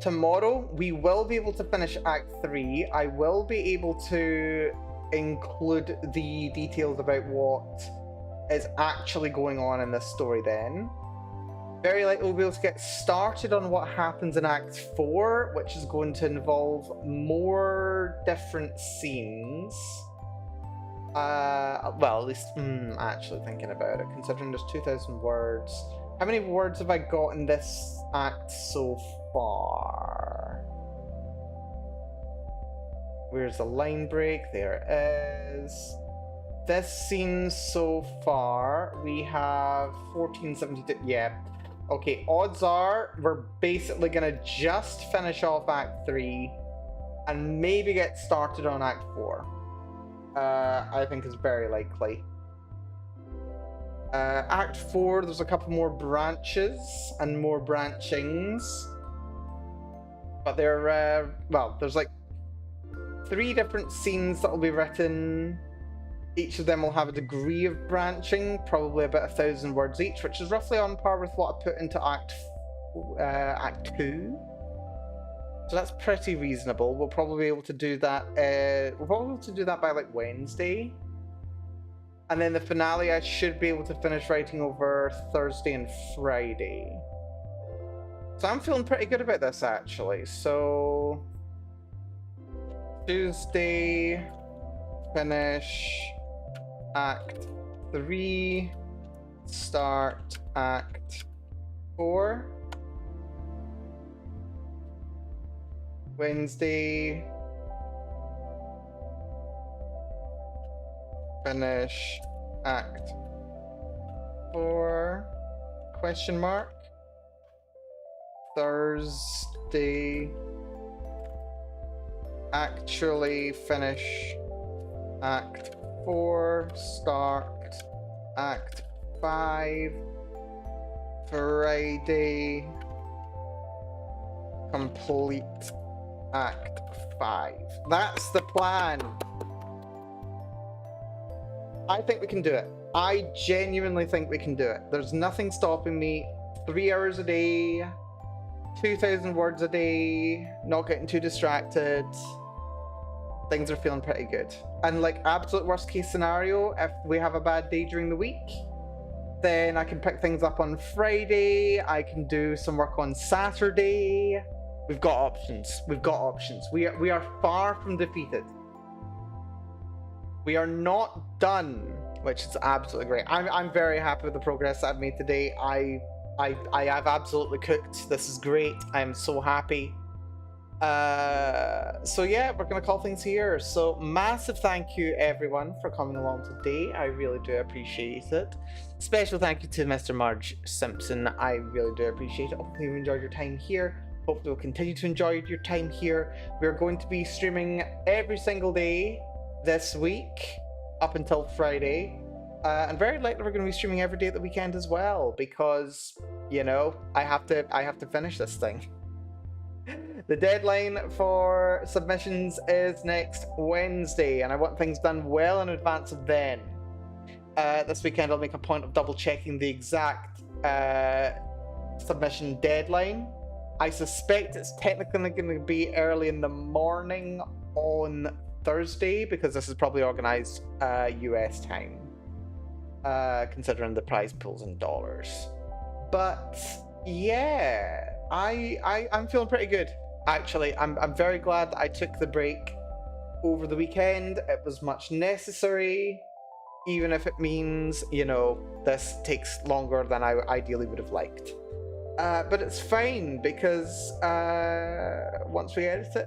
Tomorrow, we will be able to finish Act 3. I will be able to include the details about what is actually going on in this story then. Very likely we'll be able to get started on what happens in Act 4, which is going to involve more different scenes. Well, at least, actually thinking about it, considering there's 2,000 words. How many words have I got in this act so far? Where's the line break? There it is. This scene so far, we have 1472. Yeah. Okay, odds are we're basically going to just finish off Act 3 and maybe get started on Act 4. I think is very likely. Act 4, there's a couple more branches and more branchings. But they're, well, there's like 3 different scenes that will be written. Each of them will have a degree of branching, probably about 1,000 words each, which is roughly on par with what I put into Act 2. So that's pretty reasonable. We'll probably be able to do that. We'll probably be able to do that by like Wednesday. And then the finale, I should be able to finish writing over Thursday and Friday. So I'm feeling pretty good about this, actually. So Tuesday, finish Act 3, start Act 4. Wednesday, finish Act 4, question mark. Thursday. Actually finish Act 4, start Act 5. Friday, complete Act 5. That's the plan. I think we can do it. I genuinely think we can do it. There's nothing stopping me. 3 hours a day, 2,000 words a day, not getting too distracted. Things are feeling pretty good. And like absolute worst case scenario, if we have a bad day during the week, then I can pick things up on Friday. I can do some work on Saturday. We've got options. We've got options. We are far from defeated. We are not done, which is absolutely great. I'm very happy with the progress I've made today. I have absolutely cooked. This is great. I am so happy. So yeah, we're gonna call things here. So massive thank you everyone for coming along today. I really do appreciate it. Special thank you to Mr. Marge Simpson. I really do appreciate it. Hopefully you enjoyed your time here. Hopefully you'll continue to enjoy your time here. We're going to be streaming every single day this week up until Friday. And very likely we're going to be streaming every day at the weekend as well, because you know I have to finish this thing. The deadline for submissions is next Wednesday, and I want things done well in advance of then. This weekend I'll make a point of double checking the exact submission deadline. I suspect it's technically going to be early in the morning on Thursday, because this is probably organized US time, considering the prize pools in dollars. But yeah, I'm feeling pretty good. Actually, I'm very glad that I took the break over the weekend. It was much necessary, even if it means, you know, this takes longer than I ideally would have liked. But it's fine, because once we edit it,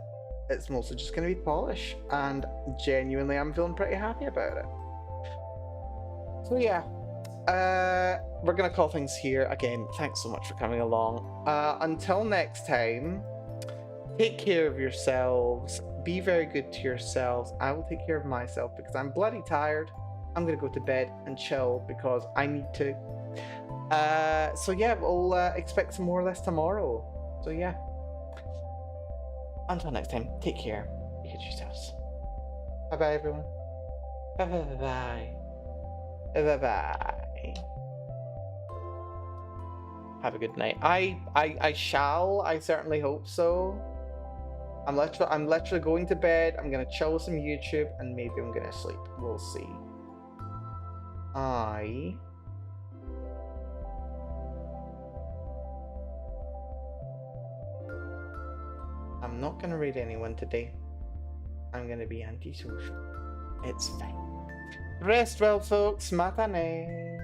it's mostly just going to be polish, and genuinely I'm feeling pretty happy about it. So yeah, we're going to call things here. Again, thanks so much for coming along. Until next time, take care of yourselves. Be very good to yourselves. I will take care of myself because I'm bloody tired. I'm going to go to bed and chill because I need to. So yeah, we'll expect some more of this tomorrow. So yeah. Until next time, take care. Be good to yourselves. Bye-bye, everyone. Bye-bye. Bye-bye. Have a good night. I shall. I certainly hope so. I'm literally going to bed. I'm gonna chill with some YouTube, and maybe I'm gonna sleep. We'll see. I'm not gonna read anyone today. I'm gonna be antisocial. It's fine. Rest well, folks. Matane.